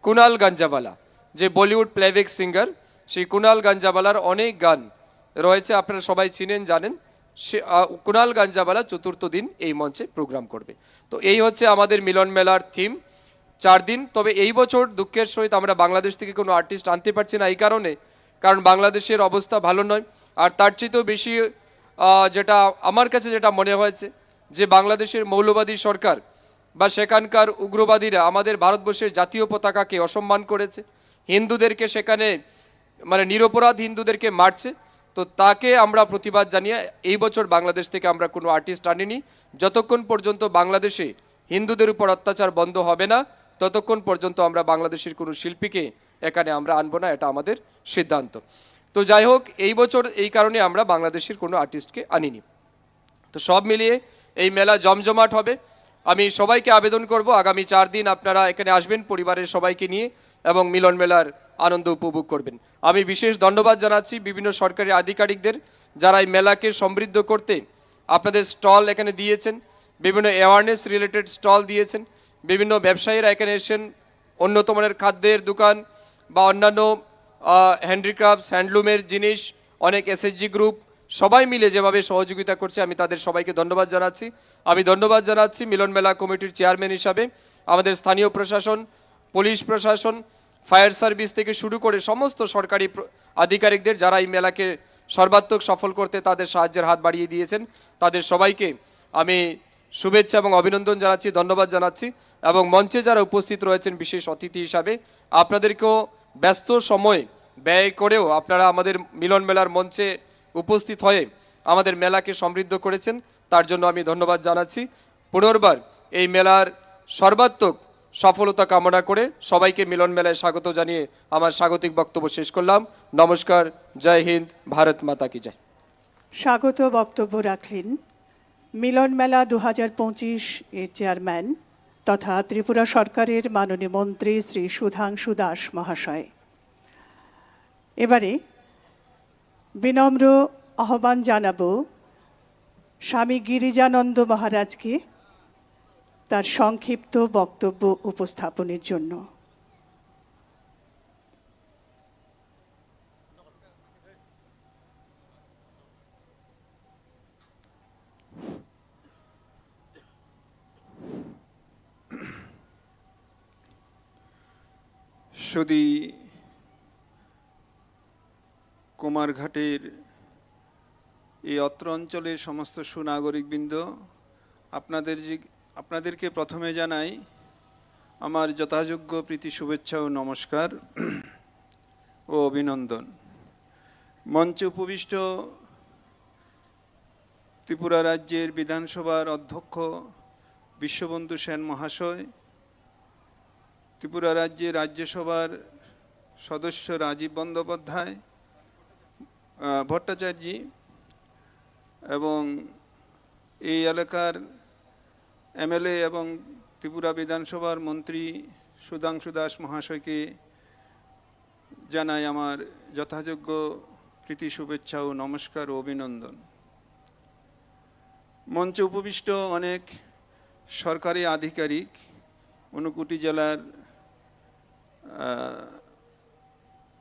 কুনাল গাঞ্জাওয়ালা, যে বলিউড প্লেব্যাক সিঙ্গার। সেই কুনাল গাঞ্জাওয়ালার অনেক গান রয়েছে, আপনারা সবাই চিনেন, জানেন। সে কুনাল গাঞ্জাওয়ালা চতুর্থ দিন এই মঞ্চে প্রোগ্রাম করবে। তো এই হচ্ছে আমাদের মিলন মেলার থিম, 4 দিন। তবে এই বছর দুঃখের সহিত আমরা বাংলাদেশ থেকে কোনো আর্টিস্ট আনতে পারছি না, এই কারণ বাংলাদেশের অবস্থা ভালো নয়। আর তার চেয়েও বেশি যেটা আমার কাছে যেটা মনে হয়েছে যে বাংলাদেশের মৌলবাদী সরকার বা সেখানকার উগ্রবাদীরা আমাদের ভারতবর্ষের জাতীয় পতাকাকে অসম্মান করেছে, হিন্দুদেরকে সেখানে মানে নিরপরাধ হিন্দুদেরকে মারছে। তো তাকে আমরা প্রতিবাদ জানিয়ে এই বছর বাংলাদেশ থেকে আমরা কোনো আর্টিস্ট আনিনি। যতক্ষণ পর্যন্ত বাংলাদেশে হিন্দুদের উপর অত্যাচার বন্ধ হবে না, ততক্ষণ পর্যন্ত আমরা বাংলাদেশের কোনো শিল্পীকে এখানে আমরা আনবো না, এটা আমাদের সিদ্ধান্ত। তো যাই হোক, এই বছর এই কারণে আমরা বাংলাদেশের কোনো আর্টিস্টকে আনিনি। তো সব মিলিয়ে এই মেলা জমজমাট হবে। আমি সবাইকে আবেদন করব আগামী 4 দিন আপনারা এখানে আসবেন পরিবারের সবাইকে নিয়ে এবং মিলন মেলার আনন্দ উপভোগ করবেন। আমি বিশেষ ধন্যবাদ জানাচ্ছি বিভিন্ন সরকারি আধিকারিকদের যারা এই মেলাকে সমৃদ্ধ করতে আপনাদের স্টল এখানে দিয়েছেন, বিভিন্ন অ্যাওয়ারনেস রিলেটেড স্টল দিয়েছেন, বিভিন্ন ব্যবসায়ীরা এখানে এসেছেন, উন্নত মানের খাদ্যের দোকান বা অন্যান্য হ্যান্ডিক্রাফটস হ্যান্ডলুমের জিনিস, অনেক এসএইচজি গ্রুপ সবাই মিলে যেভাবে সহযোগিতা করছে আমি তাদের সবাইকে ধন্যবাদ জানাচ্ছি। আমি ধন্যবাদ জানাচ্ছি মিলন মেলা কমিটির চেয়ারম্যান হিসাবে আমাদের স্থানীয় প্রশাসন, পুলিশ প্রশাসন, ফায়ার সার্ভিস থেকে শুরু করে সমস্ত সরকারি আধিকারিকদের যারা এই মেলাকে সর্বাত্মক সফল করতে তাদের সাহায্যের হাত বাড়িয়ে দিয়েছেন। তাদের সবাইকে আমি শুভেচ্ছা এবং অভিনন্দন জানাচ্ছি, ধন্যবাদ জানাচ্ছি। এবং মঞ্চে যারা উপস্থিত রয়েছেন বিশেষ অতিথি হিসাবে আপনাদেরকেও ব্যস্ত সময় ব্যয় করেও আপনারা আমাদের মিলন মেলার মঞ্চে উপস্থিত হয়ে আমাদের মেলাকে সমৃদ্ধ করেছেন, তার জন্য আমি ধন্যবাদ জানাচ্ছি। পুনর্বার এই মেলার সর্বাত্মক সফলতা কামনা করে সবাইকে মিলন মেলায় স্বাগত জানিয়ে আমার স্বাগতিক বক্তব্য শেষ করলাম। নমস্কার, জয় হিন্দ, ভারত মাতা কি জয়। স্বাগত বক্তব্য রাখলেন মিলন মেলা 2025 এর চেয়ারম্যান তথা ত্রিপুরা সরকারের মাননীয় মন্ত্রী শ্রী সুধাংশু দাস মহাশয়। এবারে বিনম্র আহ্বান জানাবো স্বামী গিরিজানন্দ মহারাজকে তার সংক্ষিপ্ত বক্তব্য উপস্থাপনের জন্য। সুধী কুমারঘাটের এই অত্র অঞ্চলের সমস্ত সুনাগরিকবৃন্দ, আপনাদেরকে প্রথমে জানাই আমার যথাযোগ্য প্রীতি শুভেচ্ছা ও নমস্কার ও অভিনন্দন। মঞ্চে উপবিষ্ট ত্রিপুরা রাজ্যের বিধানসভার অধ্যক্ষ বিশ্ববন্ধু সেন মহাশয়, ত্রিপুরা রাজ্যের রাজ্যসভার সদস্য রাজীব বন্দ্যোপাধ্যায় ভট্টাচার্য এবং এই এলাকার এমএলএ এবং ত্রিপুরা বিধানসভার মন্ত্রী সুধাংশু দাস মহাশয়কে জানাই আমার যথাযোগ্য প্রীতি শুভেচ্ছা ও নমস্কার ও অভিনন্দন। মঞ্চে উপবিষ্ট অনেক সরকারি আধিকারিক, ঊনকোটি জেলার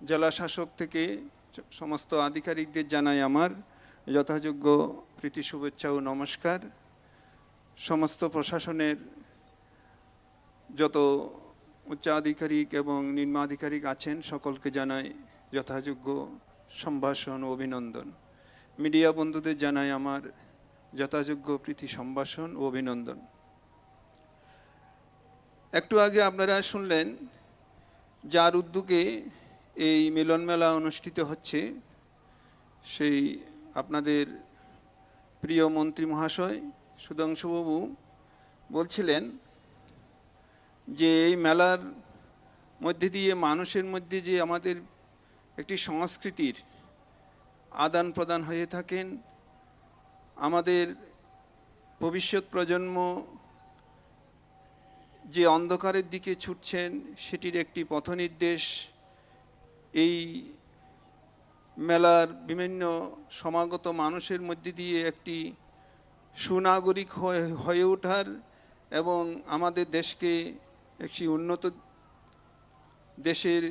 জেলা শাসক থেকে সমস্ত আধিকারিকদের জানাই আমার যথাযোগ্য প্রীতি শুভেচ্ছা ও নমস্কার। সমস্ত প্রশাসনের যত উচ্চাধিকারিক এবং নিম্নাধিকারিক আছেন সকলকে জানাই যথাযোগ্য সম্ভাষণ ও অভিনন্দন। মিডিয়া বন্ধুদের জানাই আমার যথাযোগ্য প্রীতি সম্ভাষণ ও অভিনন্দন। একটু আগে আপনারা শুনলেন যার উদ্যোগে এই মিলন মেলা অনুষ্ঠিত হচ্ছে, সেই আপনাদের প্রিয় মন্ত্রী মহাশয় সুধাংশুবাবু বলছিলেন যে এই মেলার মধ্যে দিয়ে মানুষের মধ্যে যে আমাদের একটি সংস্কৃতির আদান প্রদান হয়ে থাকেন, আমাদের ভবিষ্যৎ প্রজন্ম যে অন্ধকারের দিকে ছুটছেন সেটির একটি পথনির্দেশ এই মেলার বিভিন্ন সমাগত মানুষের মধ্যে দিয়ে একটি সুনাগরিক হয়ে ওঠার এবং আমাদের দেশকে একটি উন্নত দেশের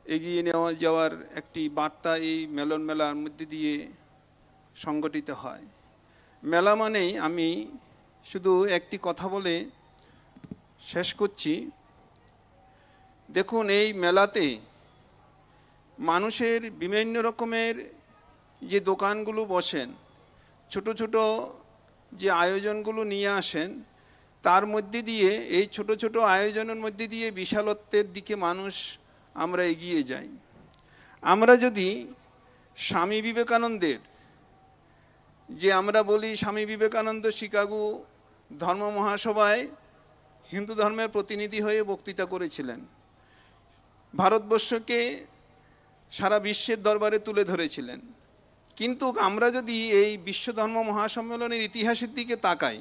এগিয়ে নেওয়া যাওয়ার একটি বার্তা এই মিলন মেলার মধ্যে দিয়ে সংগঠিত হয়। মেলা মানেই আমি শুধু একটি কথা বলে শেষ করছি। দেখুন, এই মেলাতে মানুষের বিভিন্ন রকমের যে দোকানগুলো বসেন, ছোট ছোট যে আয়োজনগুলো নিয়ে আসেন, তার মধ্যে দিয়ে এই ছোট ছোট আয়োজনের মধ্যে দিয়ে বিশালত্বের দিকে মানুষ আমরা এগিয়ে যাই। আমরা যদি স্বামী বিবেকানন্দের, যে আমরা বলি স্বামী বিবেকানন্দ শিকাগো ধর্ম মহাসভায় হিন্দু ধর্মের প্রতিনিধি হয়ে বক্তৃতা করেছিলেন, ভারতবর্ষকে সারা বিশ্বের দরবারে তুলে ধরেছিলেন। কিন্তু আমরা যদি এই বিশ্ব ধর্ম মহাসম্মেলনের ইতিহাসের দিকে তাকাই,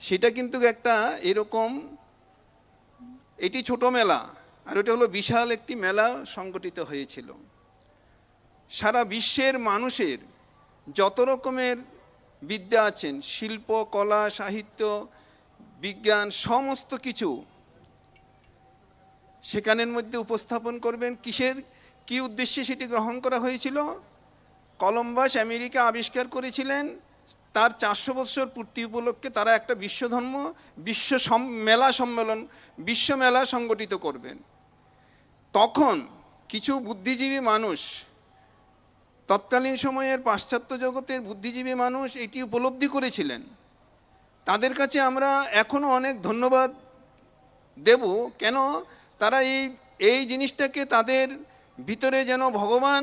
সেটা কিন্তু একটা এরকম, এটি ছোট মেলা আর ওটা হলো বিশাল একটি মেলা সংগঠিত হয়েছিল। সারা বিশ্বের মানুষের যত রকমের বিদ্যা আছেন, শিল্প, কলা, সাহিত্য, বিজ্ঞান, সমস্ত কিছু সেখানের মধ্যে উপস্থাপন করবেন। কি উদ্দেশ্যে সেটি গ্রহণ করা হয়েছিল? কলম্বাস আমেরিকা আবিষ্কার করেছিলেন, তার 400 বছর পূর্তি উপলক্ষে তারা একটা বিশ্ব মেলা সংগঠিত করবেন। তখন কিছু বুদ্ধিজীবী মানুষ, তৎকালীন সময়ের পাশ্চাত্য জগতের বুদ্ধিজীবী মানুষ এটি উপলব্ধি করেছিলেন। তাদের কাছে আমরা এখনও অনেক ধন্যবাদ দেব। কেন? তারা এই জিনিসটাকে তাদের ভিতরে যেন ভগবান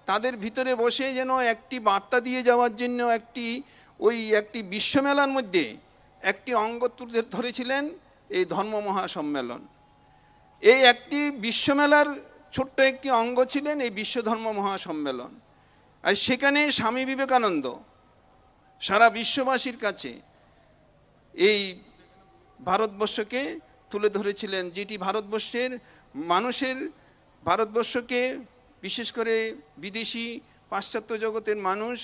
তাদের ভিতরে বসে যেন একটি বার্তা দিয়ে যাওয়ার জন্য একটি বিশ্বমেলার মধ্যে একটি অঙ্গ তুলে ধরেছিলেন, এই ধর্ম মহাসম্মেলন। এই একটি বিশ্বমেলার ছোট্ট একটি অঙ্গ ছিলেন এই বিশ্ব ধর্ম মহাসম্মেলন। আর সেখানে স্বামী বিবেকানন্দ সারা বিশ্ববাসীর কাছে এই ভারতবর্ষকে তুলে ধরেছিলেন, যেটি ভারতবর্ষকে বিশেষ করে বিদেশি পাশ্চাত্য জগতের মানুষ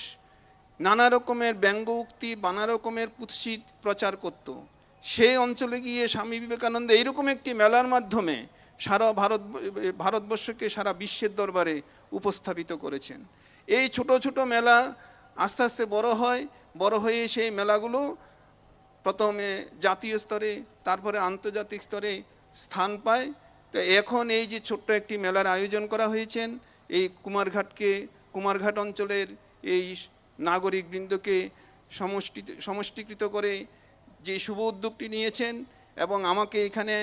নানা রকমের ব্যঙ্গ উক্তি, নানা রকমের কুৎসিত প্রচার করত। সেই অঞ্চলে গিয়ে স্বামী বিবেকানন্দ এইরকম একটি মেলার মাধ্যমে সারা ভারতবর্ষকে সারা বিশ্বের দরবারে উপস্থাপিত করেছেন। এই ছোট ছোট মেলা আস্তে আস্তে বড় হয়ে সেই মেলাগুলো প্রথমে জাতীয় স্তরে, তারপরে আন্তর্জাতিক স্তরে স্থান পায়। তো এখন এই যে ছোট্ট একটি মেলার আয়োজন করা হয়েছেন, এই কুমারঘাট অঞ্চলের এই নাগরিকবৃন্দকে সমষ্টিকৃত করে যে শুভ উদ্যোগটি নিয়েছেন এবং আমাকে এখানে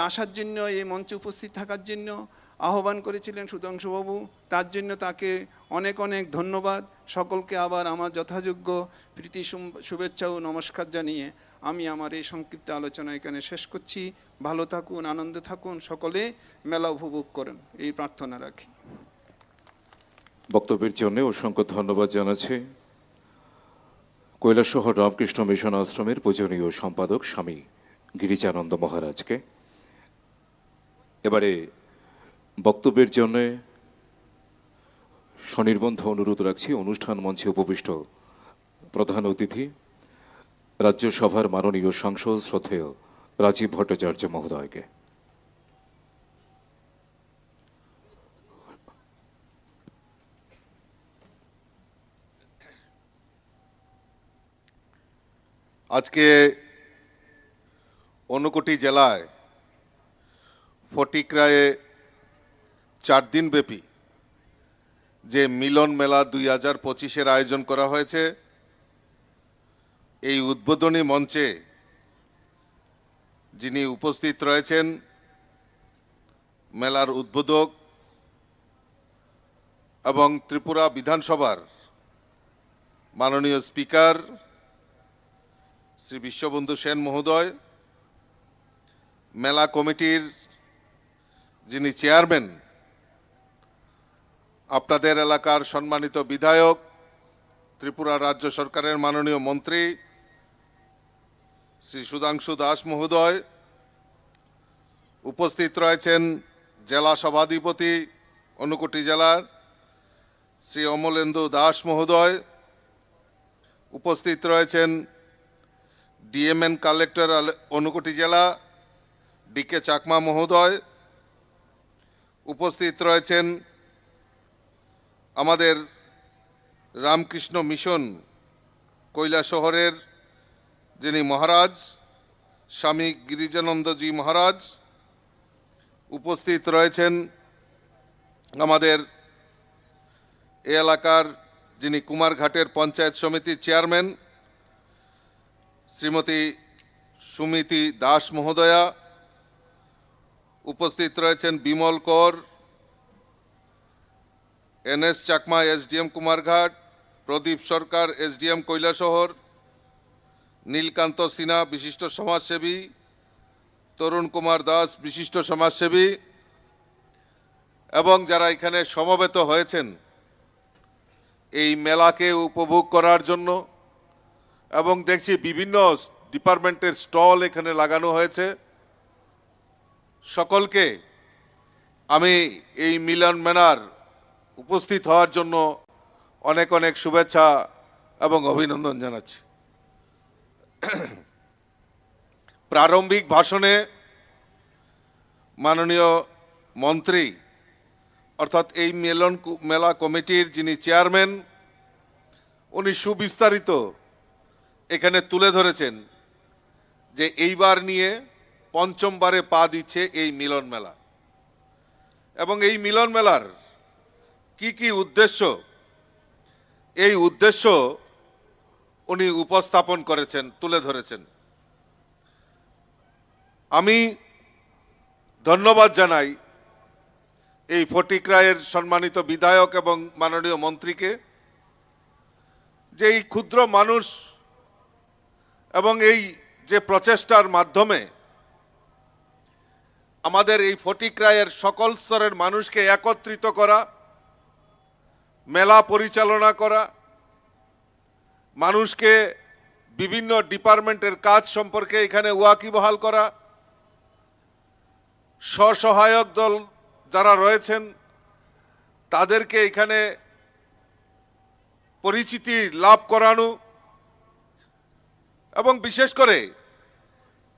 আসার জন্য, এই মঞ্চে উপস্থিত থাকার জন্য আহ্বান করেছিলেন সুধাংশুবাবু, তার জন্য তাকে অনেক অনেক ধন্যবাদ। সকলকে আবার আমার যথাযোগ্য প্রীতি শুভেচ্ছা ও নমস্কার জানিয়ে আমি আমার এই সংক্ষিপ্ত আলোচনা এখানে শেষ করছি। ভালো থাকুন, আনন্দে থাকুন, সকলে মেলা উপভোগ করেন, এই প্রার্থনা রাখি। বক্তব্যের জন্য অসংখ্য ধন্যবাদ জানাচ্ছি কৈলাসহর রামকৃষ্ণ মিশন আশ্রমের পূজনীয় সম্পাদক স্বামী গিরিজানন্দ মহারাজকে। এবারে বক্তব্যের জন্য স্বনির্বন্ধ অনুরোধ রাখছি অনুষ্ঠান মঞ্চে উপবিষ্ট প্রধান অতিথি রাজ্যসভার মাননীয় সাংসদ শ্রদ্ধেয় রাজীব ভট্টাচার্য মহোদয়কে। আজকে ঊনকোটি জেলায় ফটিকরায়ে 4 দিন ব্যাপী যে মিলন মেলা 2025-এর আয়োজন করা হয়েছে, এই উদ্বোধনী মঞ্চে যিনি উপস্থিত রয়েছেন মেলার উদ্বোধক এবং ত্রিপুরা বিধানসভার মাননীয় স্পিকার শ্রী বিশ্ববন্ধু সেন মহোদয়, মেলা কমিটির যিনি চেয়ারম্যান, আপনাদের এলাকার সম্মানিত বিধায়ক, ত্রিপুরা রাজ্য সরকারের মাননীয় মন্ত্রী শ্রী সুধাংশু দাস মহোদয়, উপস্থিত রয়েছেন জেলা সভাধিপতি ঊনকোটি জেলার শ্রী অমলেন্দু দাস মহোদয়, উপস্থিত রয়েছেন ডিএমএন কালেক্টর ঊনকোটি জেলা ডিকে চাকমা মহোদয়, উপস্থিত রয়েছেন আমাদের রামকৃষ্ণ মিশন কৈলাসহরের যিনি মহারাজ স্বামী গিরিজানন্দজি মহারাজ, উপস্থিত রয়েছেন আমাদের এ এলাকার যিনি কুমারঘাটের পঞ্চায়েত সমিতির চেয়ারম্যান শ্রীমতী সুমিতি দাস মহোদয়া, উপস্থিত রয়েছেন বিমল কর, এনএস চাকমা এসডিএম কুমারঘাট, প্রদীপ সরকার এসডিএম কৈলাসহর, নীলকান্ত সিনহা বিশিষ্ট সমাজসেবী, তরুণ কুমার দাস বিশিষ্ট সমাজসেবী এবং যারা এখানে সমবেত হয়েছেন এই মেলাকে উপভোগ করার জন্য। এবং দেখছি বিভিন্ন ডিপার্টমেন্টের স্টল এখানে লাগানো হয়েছে। সকলকে আমি এই মিলন মেলার উপস্থিত হওয়ার জন্য অনেক অনেক শুভেচ্ছা এবং অভিনন্দন জানাচ্ছি। প্রারম্ভিক ভাষণে মাননীয় মন্ত্রী অর্থাৎ এই মেলা কমিটির যিনি চেয়ারম্যান, উনি সুবিস্তারিত এখানে তুলে ধরেছেন যে এইবার নিয়ে পঞ্চমবারে পা দিচ্ছে এই মিলন মেলা, এবং এই মিলন মেলার কি কি উদ্দেশ্য, এই উদ্দেশ্য উনি উপস্থাপন করেছেন, তুলে ধরেছেন। আমি ধন্যবাদ জানাই এই ফটিকরায়ের সম্মানিত বিধায়ক এবং মাননীয় মন্ত্রীকে, যে এই ক্ষুদ্র মানুষ এবং এই যে প্রচেষ্টার মাধ্যমে আমাদের এই ফটিকরায়ের সকল স্তরের মানুষকে একত্রিত করা, মেলা পরিচালনা করা, মানুষকে বিভিন্ন ডিপার্টমেন্টের কাজ সম্পর্কে এখানে ওয়াকিবহাল করা, স্বসহায়ক দল যারা রয়েছেন তাদেরকে এখানে পরিচিতি লাভ করানো, এবং বিশেষ করে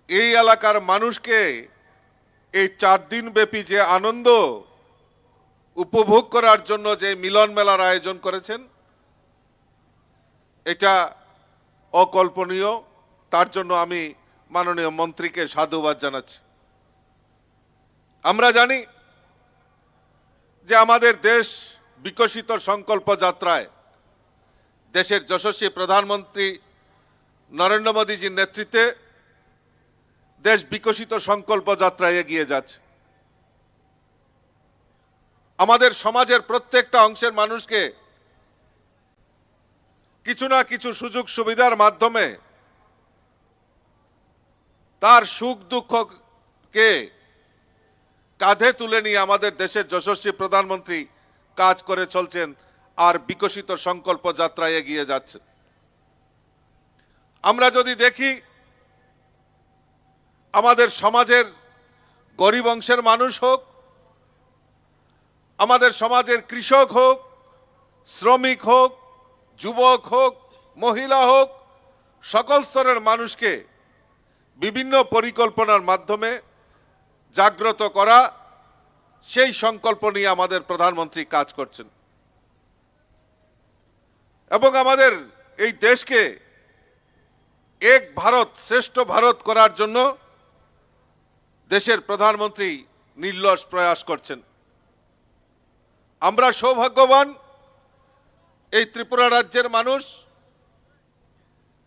এই এলাকার মানুষকে এই 4 দিন ব্যাপী যে আনন্দ উপভোগ করার জন্য যে মিলন মেলার আয়োজন করেছেন, এটা অকল্পনীয়। তার জন্য আমি মাননীয় মন্ত্রীকে সাধুবাদ জানাচ্ছি। আমরা জানি যে আমাদের দেশ বিকশিত সংকল্প যাত্রায় দেশের যশস্বী প্রধানমন্ত্রী নরেন্দ্র মোদীজির নেতৃত্বে দেশ বিকশিত সংকল্প যাত্রায় এগিয়ে যাচ্ছে। আমাদের সমাজের প্রত্যেকটা অংশের মানুষকে কিছু না কিছু সুযোগ সুবিধার মাধ্যমে তার সুখ দুঃখকে কাঁধে তুলে নিয়ে আমাদের দেশের যশস্বী প্রধানমন্ত্রী কাজ করে চলছেন আর বিকশিত সংকল্প যাত্রায় এগিয়ে যাচ্ছে। আমরা যদি দেখি আমাদের সমাজের গরিব অংশের মানুষ হোক, আমাদের সমাজের কৃষক হোক, শ্রমিক হোক, যুবক হোক, মহিলা হোক, সকল স্তরের মানুষকে বিভিন্ন পরিকল্পনার মাধ্যমে জাগ্রত করা, সেই সংকল্প নিয়ে আমাদের প্রধানমন্ত্রী কাজ করছেন। এবং আমাদের এই দেশকে এক ভারত শ্রেষ্ঠ ভারত করার জন্য দেশের প্রধানমন্ত্রী নির্লস প্রয়াস করছেন। আমরা সৌভাগ্যবান এই ত্রিপুরা রাজ্যের মানুষ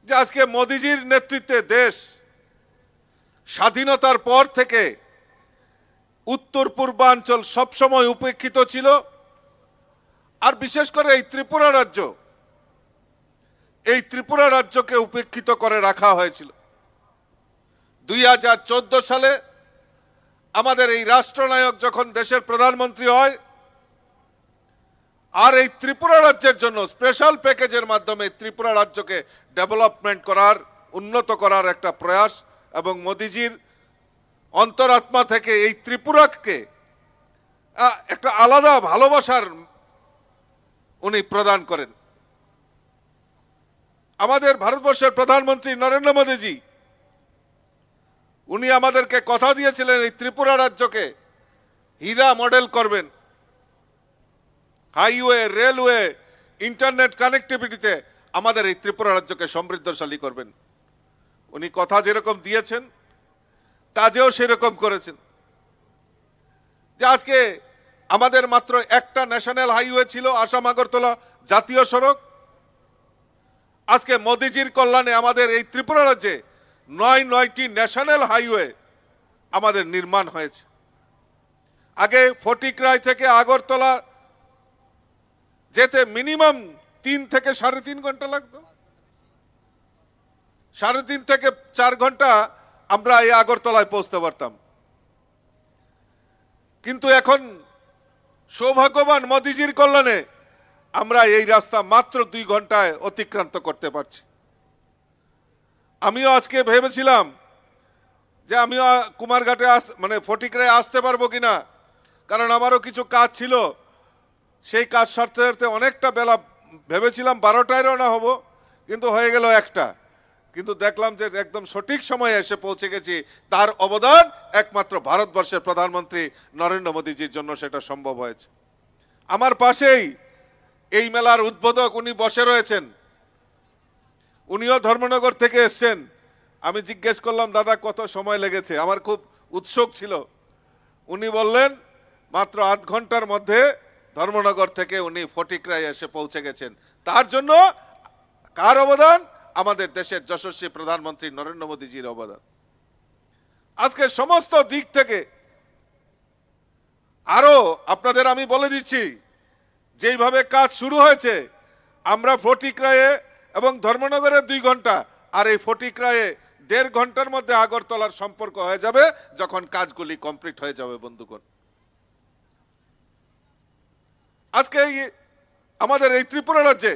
যে আজকে মোদিজির নেতৃত্বে দেশ স্বাধীনতার পর থেকে উত্তর পূর্বাঞ্চল সবসময় উপেক্ষিত ছিল, আর বিশেষ করে এই ত্রিপুরা রাজ্যকে উপেক্ষিত করে রাখা হয়েছিল। 2014 সালে আমাদের এই রাষ্ট্রনায়ক যখন দেশের প্রধানমন্ত্রী হয়, আর এই ত্রিপুরা রাজ্যের জন্য স্পেশাল প্যাকেজের মাধ্যমে ত্রিপুরা রাজ্যকে ডেভেলপমেন্ট করার, উন্নত করার একটা প্রয়াস, এবং মোদিজির অন্তরাত্মা থেকে এই ত্রিপুরাকে একটা আলাদা ভালোবাসার উনি প্রদান করেন। আমাদের ভারতবর্ষের প্রধানমন্ত্রী নরেন্দ্র মোদীজি, উনি আমাদেরকে কথা দিয়েছিলেন এই ত্রিপুরা রাজ্যকে হীরা মডেল করবেন, হাইওয়ে, রেলওয়ে, ইন্টারনেট কানেক্টিভিটিতে আমাদের এই ত্রিপুরা রাজ্যকে সমৃদ্ধশালী করবেন। উনি কথা যেরকম দিয়েছেন কাজেও সেরকম করেছেন। যে আজকে আমাদের মাত্র একটা ন্যাশনাল হাইওয়ে ছিল আসাম আগরতলা জাতীয় সড়ক, আজকে মোদিজির কল্যাণে আমাদের এই ত্রিপুরা রাজ্যে 9টি ন্যাশনাল হাইওয়ে আমাদের নির্মাণ হয়েছে। আগে ফটিকরায় থেকে আগরতলা যেতে মিনিমাম 3 থেকে 3.5 ঘন্টা লাগতো, 3.5 থেকে 4 ঘন্টা আমরা এই আগরতলায় পৌঁছতে পারতাম। কিন্তু এখন সৌভাগ্যবান মোদিজির কল্যাণে আমরা এই রাস্তা মাত্র 2 ঘন্টায় অতিক্রান্ত করতে পারছি। আমিও আজকে ভেবেছিলাম যে আমিও কুমারঘাটে মানে ফটিকরায় আসতে পারবো কিনা, কারণ আমারও কিছু কাজ ছিল। সেই কাজ সারতে সারতে অনেকটা বেলা, ভেবেছিলাম 12টায় রওনা হব, কিন্তু হয়ে গেল 1টা। কিন্তু দেখলাম যে একদম সঠিক সময়ে এসে পৌঁছে গেছি। তার অবদান একমাত্র ভারতবর্ষের প্রধানমন্ত্রী নরেন্দ্র মোদীজির জন্য সেটা সম্ভব হয়েছে। আমার পাশেই এই মেলার উদ্বোধক উনি বসে রয়েছেন, উনিও ধর্মনগর থেকে এসছেন। আমি জিজ্ঞেস করলাম, দাদা কত সময় লেগেছে? আমার খুব উৎসুক ছিল। উনি বললেন মাত্র 8 ঘন্টার মধ্যে ধর্মনগর থেকে উনি ফটিকরায় এসে পৌঁছে গেছেন। তার জন্য কার অবদান? আমাদের দেশের যশস্বী প্রধানমন্ত্রী নরেন্দ্র মোদীজির অবদান। আজকে সমস্ত দিক থেকে আরো আপনাদের আমি বলে দিচ্ছি, যেইভাবে কাজ শুরু হয়েছে, আমরা ফটিকরায়ে এবং ধর্মনগরে 2 ঘন্টা, আর এই ফটিকরায়ে 1.5 ঘন্টার মধ্যে আগরতলার সম্পর্ক হয়ে যাবে যখন কাজগুলি কমপ্লিট হয়ে যাবে। বন্ধুগণ, আজকে আমাদের এই ত্রিপুরা রাজ্যে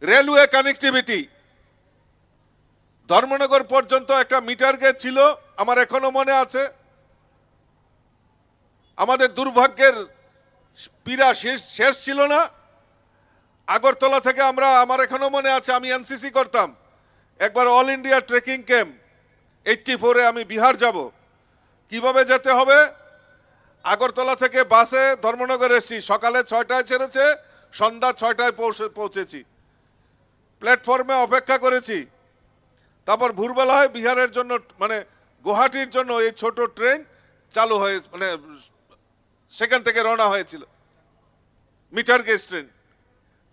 রেলওয়ে কানেক্টিভিটি, ধর্মনগর পর্যন্ত একটা মিটার গেজ ছিল, আমার এখনো মনে আছে। আমাদের দুর্ভাগ্যের পীড়া শেষ ছিল না। আগরতলা থেকে আমার এখনো মনে আছে, আমি এনসিসি করতাম, একবার অল ইন্ডিয়া ট্রেকিং ক্যাম্প 84-এ আমি বিহার যাব। কিভাবে যেতে হবে? আগরতলা থেকে বাসে ধর্মনগর এসেছি, সকালে 6টায় ছেড়েছে, সন্ধ্যা 6টায় পৌঁছেছি। প্ল্যাটফর্মে অপেক্ষা করেছি। তারপর ভোরবেলায় বিহারের জন্য, মানে গুয়াহাটির জন্য এই ছোট ট্রেন চালু হয়ে, মানে সেখান থেকে রওনা হয়েছিল, মিটার গেজ ট্রেন।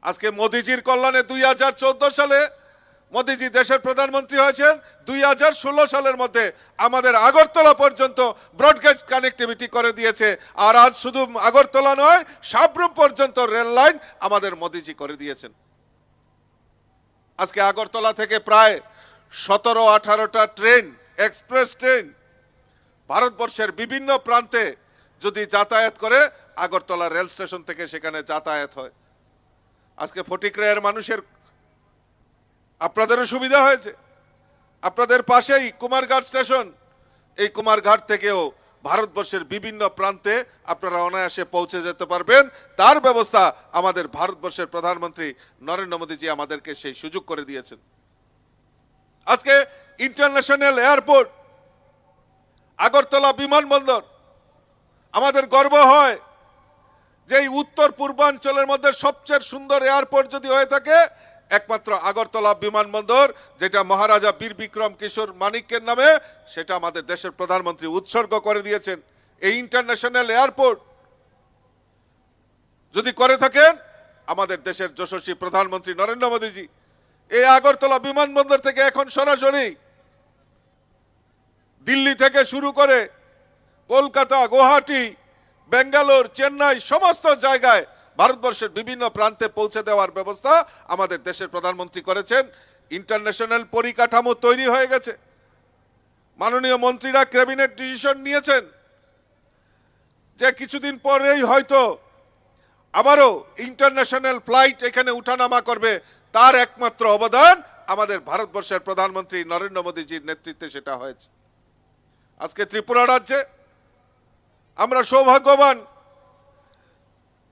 আজকে মোদিজির কল্যাণে 2014 সালে মোদিজি দেশের প্রধানমন্ত্রী হয়েছেন। 2016 সালের মধ্যে আমাদের আগরতলা পর্যন্ত ব্রডগেজ কানেক্টিভিটি করে দিয়েছে। আর আজ শুধু আগরতলা নয়, সাবরুম পর্যন্ত রেল লাইন আমাদের মোদিজি করে দিয়েছেন। আজকে আগরতলা থেকে প্রায় 17-18টা ট্রেন, এক্সপ্রেস ট্রেন ভারতবর্ষের বিভিন্ন প্রান্তে যদি যাতায়াত করে, আগরতলা রেল স্টেশন থেকে সেখানে যাতায়াত হয়। আজকে ফটিকরায়ের মানুষের, আপনাদেরও সুবিধা হয়েছে। আপনাদের পাশেই কুমারঘাট স্টেশন, এই কুমারঘাট থেকেও ভারতবর্ষের বিভিন্ন প্রান্তে আপনারা অনায়াসে পৌঁছে যেতে পারবেন। তার ব্যবস্থা আমাদের ভারতবর্ষের প্রধানমন্ত্রী নরেন্দ্র মোদীজি আমাদেরকে সেই সুযোগ করে দিয়েছেন। আজকে ইন্টারন্যাশনাল এয়ারপোর্ট, আগরতলা বিমানবন্দর, আমাদের গর্ব হয় যে এই উত্তর পূর্বাঞ্চলের মধ্যে সবচেয়ে সুন্দর এয়ারপোর্ট যদি হয়ে থাকে, একমাত্র আগরতলা বিমানবন্দর, যেটা মহারাজা বীর বিক্রম কিশোর মানিক্যের নামে, সেটা আমাদের দেশের প্রধানমন্ত্রী উৎসর্গ করে দিয়েছেন। এই ইন্টারন্যাশনাল এয়ারপোর্ট যদি করে থাকেন আমাদের দেশের যশস্বী প্রধানমন্ত্রী নরেন্দ্র মোদীজি, এই আগরতলা বিমানবন্দর থেকে এখন সরাসরি দিল্লি থেকে শুরু করে কলকাতা, গুয়াহাটি, বেঙ্গালোর, চেন্নাই, সমস্ত জায়গায় ভারতবর্ষের বিভিন্ন প্রান্তে পৌঁছে দেওয়ার ব্যবস্থা আমাদের দেশের প্রধানমন্ত্রী করেছেন। ইন্টারন্যাশনাল পরিকাঠামো তৈরি হয়ে গেছে। মাননীয় মন্ত্রীরা ক্যাবিনেট ডিসিশন নিয়েছেন যে কিছুদিন পরেই হয়তো আবারও ইন্টারন্যাশনাল ফ্লাইট এখানে উঠানামা করবে। তার একমাত্র অবদান আমাদের ভারতবর্ষের প্রধানমন্ত্রী নরেন্দ্র মোদীজির নেতৃত্বে সেটা হয়েছে। আজকে ত্রিপুরা রাজ্যে আমরা সৌভাগ্যবান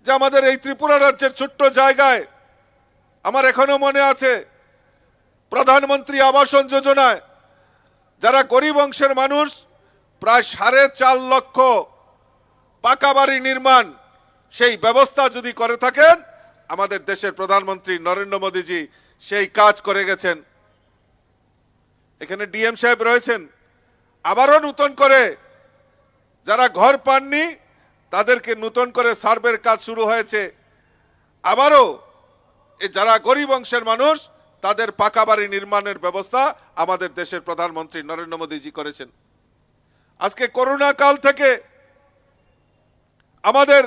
যে আমাদের এই ত্রিপুরা রাজ্যের ছোট্ট জায়গায়, আমার এখনো মনে আছে প্রধানমন্ত্রী আবাসন যোজনায় যারা গরিব অংশের মানুষ, প্রায় 4.5 লক্ষ পাকা বাড়ি নির্মাণ, সেই ব্যবস্থা যদি করে থাকেন আমাদের দেশের প্রধানমন্ত্রী নরেন্দ্র মোদীজি সেই কাজ করে গেছেন। এখানে ডিএম সাহেব রয়েছেন, আবারও নতুন করে যারা ঘর পাননি তাদেরকে নতুন করে সার্ভের কাজ শুরু হয়েছে। আবারও যারা গরিব অংশের মানুষ তাদের পাকা বাড়ি নির্মাণের ব্যবস্থা আমাদের দেশের প্রধানমন্ত্রী নরেন্দ্র মোদীজি করেছেন। আজকে করোনা কাল থেকে আমাদের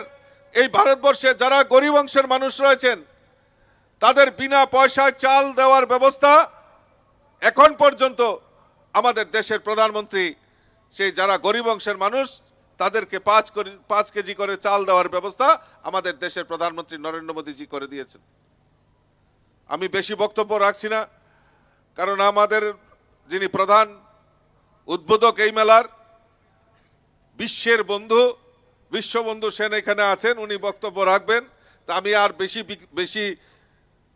এই ভারতবর্ষে যারা গরিব অংশের মানুষ রয়েছেন তাদের বিনা পয়সায় চাল দেওয়ার ব্যবস্থা এখন পর্যন্ত আমাদের দেশের প্রধানমন্ত্রী, সেই যারা গরিব অংশের মানুষ তাদেরকে 5 কেজি করে চাল দেওয়ার ব্যবস্থা আমাদের দেশের প্রধানমন্ত্রী নরেন্দ্র মোদীজি করে দিয়েছেন। আমি বেশি বক্তব্য রাখছি না, কারণ আমাদের যিনি প্রধান উদ্বোধক এই মেলার বিশ্বের বন্ধু বিশ্ববন্ধু সেন এখানে আছেন, উনি বক্তব্য রাখবেন। তা আমি আর বেশি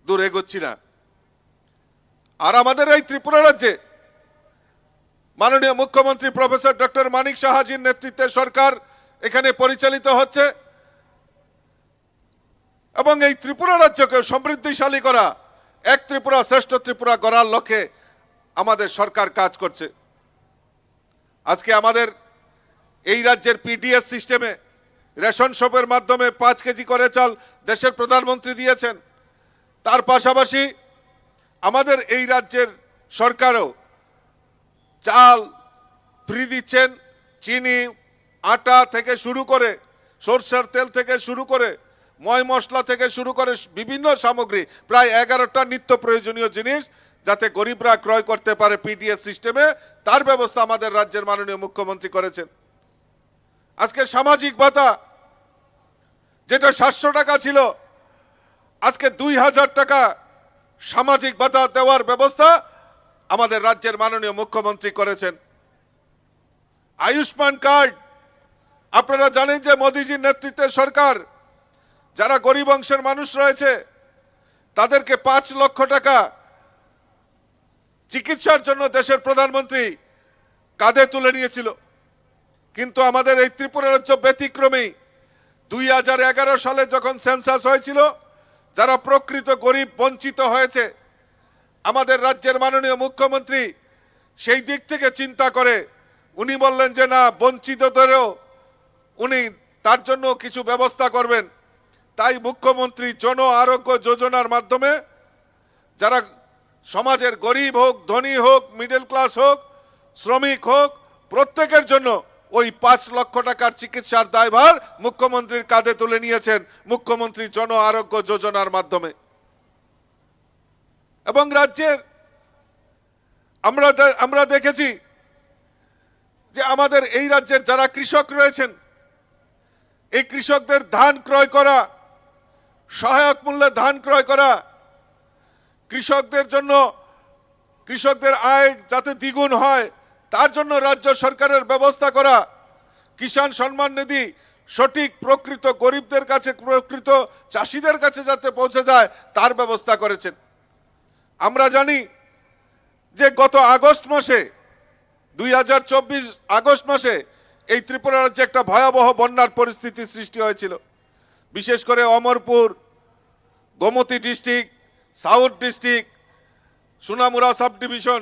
দূর এগোচ্ছি না। আর আমাদের এই ত্রিপুরা রাজ্যে মাননীয় মুখ্যমন্ত্রী প্রফেসর ডক্টর মানিক সাহাজির নেতৃত্বে সরকার এখানে পরিচালিত হচ্ছে এবং এই ত্রিপুরা রাজ্যকে সমৃদ্ধিশালী করা, এক ত্রিপুরা শ্রেষ্ঠ ত্রিপুরা গড়ার লক্ষ্যে আমাদের সরকার কাজ করছে। আজকে আমাদের এই রাজ্যের পিডিএস সিস্টেমে রেশন শপের মাধ্যমে 5 কেজি করে চাল দেশের প্রধানমন্ত্রী দিয়েছেন। তার পাশাপাশি আমাদের এই রাজ্যের সরকারও চাল ফ্রি দিচ্ছেন, চিনি, আটা থেকে শুরু করে, সরষের তেল থেকে শুরু করে, ময় মশলা থেকে শুরু করে বিভিন্ন সামগ্রী, প্রায় 11টা নিত্য প্রয়োজনীয় জিনিস যাতে গরিবরা ক্রয় করতে পারে পিডিএস সিস্টেমে, তার ব্যবস্থা আমাদের রাজ্যের মাননীয় মুখ্যমন্ত্রী করেছেন। আজকে সামাজিক ভাতা যেটা 700 টাকা ছিল, আজকে 2000 টাকা সামাজিক ভাতা দেওয়ার ব্যবস্থা আমাদের রাজ্যের মাননীয় মুখ্যমন্ত্রী করেছেন। আয়ুষ্মান কার্ড, আপনারা জানেন যে মোদিজির নেতৃত্বে সরকার যারা গরিব অংশের মানুষ রয়েছে তাদেরকে 5 লক্ষ টাকা চিকিৎসার জন্য দেশের প্রধানমন্ত্রী কাঁধে তুলে নিয়েছিল। কিন্তু আমাদের এই ত্রিপুরা রাজ্য ব্যতিক্রমী, 2011 সালে যখন সেন্সাস হয়েছিল, যারা প্রকৃত গরিব বঞ্চিত হয়েছে, আমাদের রাজ্যের মাননীয় মুখ্যমন্ত্রী সেই দিক থেকে চিন্তা করে উনি বললেন যে না, বঞ্চিতদেরও উনি তার জন্য কিছু ব্যবস্থা করবেন। তাই মুখ্যমন্ত্রী জন আরোগ্য যোজনার মাধ্যমে যারা সমাজের গরিব হোক, ধনী হোক, মিডল ক্লাস হোক, শ্রমিক হোক, প্রত্যেকের জন্য ওই 5 লক্ষ টাকার চিকিৎসার দায়ভার মুখ্যমন্ত্রীর কাঁধে তুলে নিয়েছেন মুখ্যমন্ত্রী জন আরোগ্য যোজনার মাধ্যমে। এবং রাজ্যের আমরা দেখেছি যে আমাদের এই রাজ্যের যারা কৃষক রয়েছেন, এই কৃষকদের ধান ক্রয় করা, সহায়ক মূল্যে ধান ক্রয় করা, কৃষকদের জন্য কৃষকদের আয় যাতে দ্বিগুণ হয় তার জন্য রাজ্য সরকারের ব্যবস্থা করা, কিষাণ সম্মান নিধি সঠিক প্রকৃত গরিবদের কাছে, প্রকৃত চাষিদের কাছে যাতে পৌঁছে যায় তার ব্যবস্থা করেছেন। আমরা জানি যে গত আগস্ট মাসে 2024 আগস্ট মাসে এই ত্রিপুরা রাজ্যে একটা ভয়াবহ বন্যার পরিস্থিতি সৃষ্টি হয়েছিল। বিশেষ করে Amarpur, Gomati district, south district, Sonamura sub division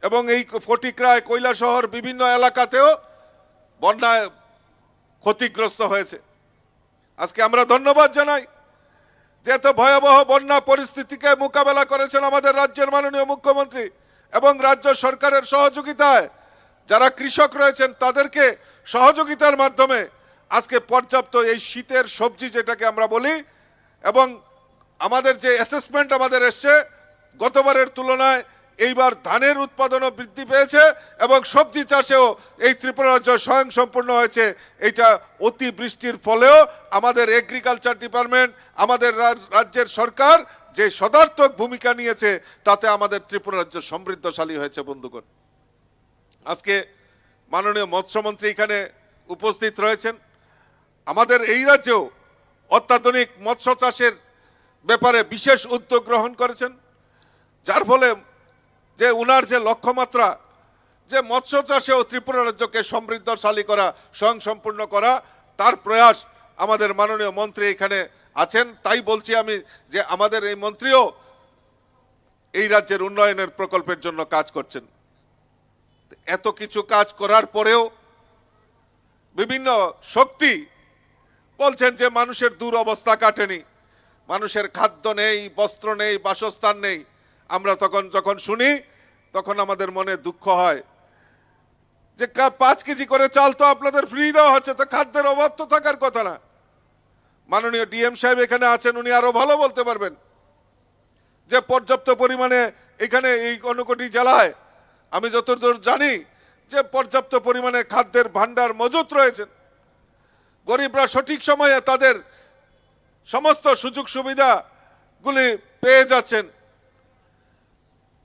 এবং এই ফটিকরায়, কৈলাসহর বিভিন্ন এলাকাতেও বন্যায় ক্ষতিগ্রস্ত হয়েছে। আজকে আমরা ধন্যবাদ জানাই যে এত ভয়াবহ বন্যা পরিস্থিতিকে মোকাবেলা করেছেন আমাদের রাজ্যের মাননীয় মুখ্যমন্ত্রী এবং রাজ্য সরকারের সহযোগিতায় যারা কৃষক রয়েছেন তাদেরকে সহযোগিতার মাধ্যমে আজকে পর্যাপ্ত এই শীতের সবজি যেটাকে আমরা বলি, এবং আমাদের যে অ্যাসেসমেন্ট আমাদের এসছে, গতবারের তুলনায় এইবার ধানের উৎপাদনও বৃদ্ধি পেয়েছে এবং সবজি চাষেও এই ত্রিপুরা রাজ্য স্বয়ংসম্পূর্ণ হয়েছে। এটা অতি বৃষ্টির ফলেও আমাদের এগ্রিকালচার ডিপার্টমেন্ট, আমাদের রাজ্যের সরকার যে সদার্থক ভূমিকা নিয়েছে তাতে আমাদের ত্রিপুরা রাজ্য সমৃদ্ধশালী হয়েছে। বন্ধুগণ, আজকে মাননীয় মৎস্যমন্ত্রী এখানে উপস্থিত রয়েছেন। আমাদের এই রাজ্যেও অত্যাধুনিক মৎস্য চাষের ব্যাপারে বিশেষ উদ্যোগ গ্রহণ করেছেন, যার ফলে যে উনার যে লক্ষ্যমাত্রা যে মৎস্য চাষেও ত্রিপুরা রাজ্যকে সমৃদ্ধশালী করা, স্বয়ংসম্পূর্ণ করা, তার প্রয়াস আমাদের মাননীয় মন্ত্রী এখানে আছেন। তাই বলছি আমি যে আমাদের এই মন্ত্রীও এই রাজ্যের উন্নয়নের প্রকল্পের জন্য কাজ করছেন। এত কিছু কাজ করার পরেও বিভিন্ন শক্তি বলছেন যে মানুষের দুরবস্থা কাটেনি, মানুষের খাদ্য নেই, বস্ত্র নেই, বাসস্থান নেই। আমরা যখন শুনি তখন আমাদের মনে দুঃখ হয় যে 5 কেজি করে চাল তো আপনাদের ফ্রি দেওয়া হচ্ছে, তো খাদ্যের অভাব তো থাকার কথা না। মাননীয় ডিএম সাহেব এখানে আছেন, উনি আরো ভালো বলতে পারবেন যে পর্যাপ্ত পরিমাণে এখানে এই ঊনকোটি জেলায় আমি যতদূর জানি যে পর্যাপ্ত পরিমাণে খাদ্যের ভান্ডার মজুত রয়েছে। গরিবরা সঠিক সময়ে তাদের সমস্ত সুযোগ সুবিধাগুলি পেয়ে যাচ্ছেন।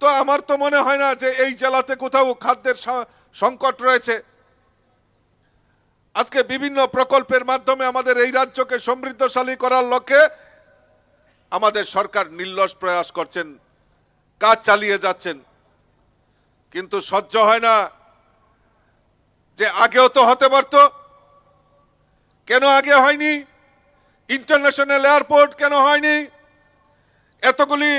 তো আমার তো মনে হয় না যে এই জেলাতে কোথাও খাদ্যের সংকট রয়েছে। আজকে বিভিন্ন প্রকল্পের মাধ্যমে আমাদের এই রাজ্যকে সমৃদ্ধশালী করার লক্ষ্যে আমাদের সরকার নির্লস প্রয়াস করছেন, কাজ চালিয়ে যাচ্ছেন, কিন্তু সহ্য হয় না যে আগেও তো হতে পারত, কেন আগে হয়নি? ইন্টারন্যাশনাল এয়ারপোর্ট কেন হয়নি? এতগুলি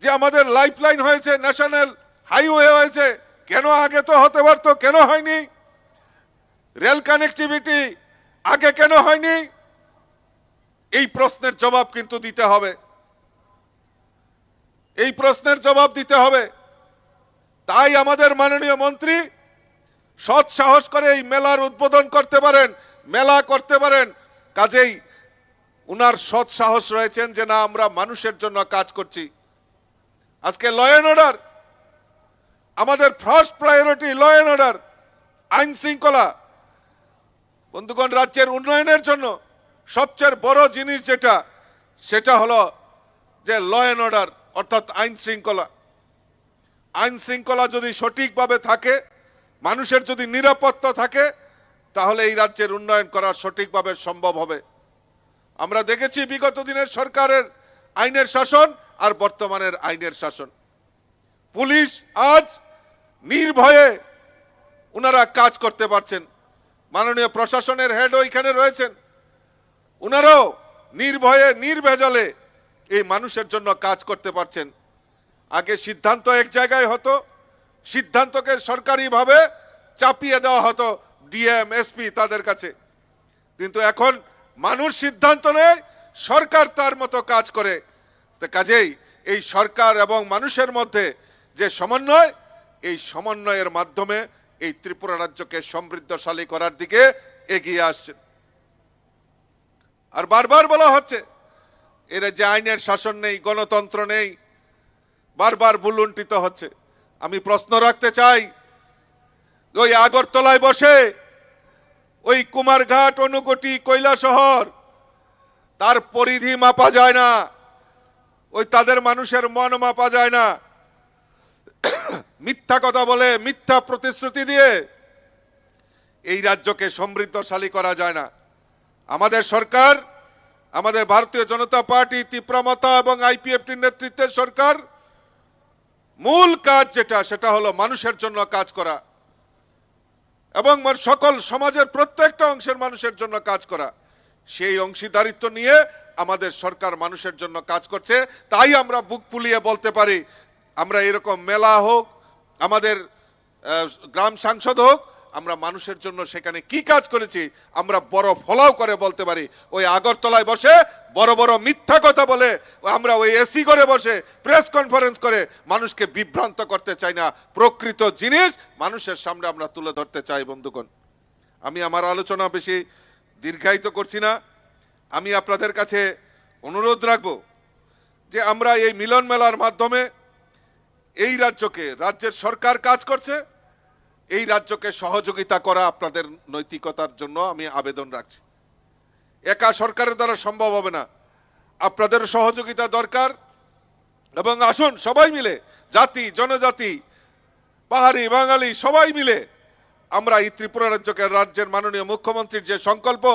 যে আমাদের লাইফলাইন হয়েছে, ন্যাশনাল হাইওয়ে হয়েছে, কেন আগে তো হতে পারত, কেন হয়নি? রেল কানেক্টিভিটি আগে কেন হয়নি? এই প্রশ্নের জবাব কিন্তু দিতে হবে, এই প্রশ্নের জবাব দিতে হবে। তাই আমাদের মাননীয় মন্ত্রী সৎ সাহস করে এই মেলার উদ্বোধন করতে পারেন, মেলা করতে পারেন। কাজেই উনার সৎ সাহস রয়েছেন যে না, আমরা মানুষের জন্য কাজ করছি। আজকে ল অ্যান্ড অর্ডার, আমাদের first priority law and order, আইন শৃঙ্খলা। বন্ধুগণ, রাজ্যের উন্নয়নের জন্য সবচেয়ে বড় জিনিস যেটা, সেটা হলো যে ল অ্যান্ড অর্ডার, অর্থাৎ আইন শৃঙ্খলা। আইন শৃঙ্খলা যদি সঠিকভাবে থাকে, মানুষের যদি নিরাপত্তা থাকে, তাহলে এই রাজ্যের উন্নয়ন করা সঠিকভাবে সম্ভব হবে। আমরা দেখেছি বিগত দিনের সরকারের আইনের শাসন আর বর্তমানের আইনের শাসন। পুলিশ আজ নির্ভয়ে ওনারা কাজ করতে পারছেন। মাননীয় প্রশাসনের হেড ওইখানে রয়েছেন, ওনারাও নির্ভয়ে নির্ভেজালে এই মানুষের জন্য কাজ করতে পারছেন। আগে সিদ্ধান্ত এক জায়গায় হতো, সিদ্ধান্তকে সরকারিভাবে চাপিয়ে দেওয়া হতো ডিএম এসপি তাদের কাছে, কিন্তু এখন মানুষ সিদ্ধান্ত নেয়, সরকার তার মতো কাজ করে। তো কাজেই এই সরকার এবং মানুষের মধ্যে যে সমন্বয়, এই সমন্বয়ের মাধ্যমে এই ত্রিপুরা রাজ্যকে সমৃদ্ধশালী করার দিকে এগিয়ে আসছে। আর বারবার বলা হচ্ছে এরা যে আইনের শাসন নেই, গণতন্ত্র নেই, বারবার ভুলুণ্ঠিত হচ্ছে। আমি প্রশ্ন রাখতে চাই, ওই আগরতলায় বসে ওই কুমারঘাট, অনুকোটি, কৈলাসহর, তার পরিধি মাপা যায় না, ওই তাদের মানুষের মন মাপা যায় না। মিথ্যা কথা বলে, মিথ্যা প্রতিশ্রুতি দিয়ে এই রাজ্যকে সমৃদ্ধশালী করা যায় না। আমাদের সরকার, আমাদের ভারতীয় জনতা পার্টি, তীব্রমতা এবং আইপিএফটির নেতৃত্বের সরকার, মূল কাজ যেটা, সেটা হলো মানুষের জন্য কাজ করা এবং সকল সমাজের প্রত্যেকটা অংশের মানুষের জন্য কাজ করা। সেই অংশীদারিত্ব নিয়ে আমাদের সরকার মানুষের জন্য কাজ করছে। তাই আমরা বুক ফুলিয়ে বলতে পারি, আমরা এরকম মেলা হোক, আমাদের গ্রাম সাংসদ হোক, আমরা মানুষের জন্য সেখানে কি কাজ করেছি আমরা বড় ফলাও করে বলতে পারি। ওই আগরতলায় বসে বড় বড় মিথ্যা কথা বলে, আমরা ওই এসি করে বসে প্রেস কনফারেন্স করে মানুষকে বিভ্রান্ত করতে চাই না। প্রকৃত জিনিস মানুষের সামনে আমরা তুলে ধরতে চাই। বন্ধুগণ, আমি আমার আলোচনা বেশি দীর্ঘায়িত করছি না। আমি আপনাদের কাছে অনুরোধ রাখব যে আমরা এই মিলন মেলার মাধ্যমে এই রাজ্যকে, রাজ্যের সরকার কাজ করছে, এই রাজ্যকে সহযোগিতা করা আপনাদের নৈতিকতার জন্য আমি আবেদন রাখছি। একা সরকারের দ্বারা সম্ভব হবে না, আপনাদের সহযোগিতা দরকার। এবং আসুন সবাই মিলে, জাতি জনজাতি, পাহাড়ি বাঙালি সবাই মিলে আমরা এই ত্রিপুরা রাজ্যকে, রাজ্যের মাননীয় মুখ্যমন্ত্রীর যে সংকল্প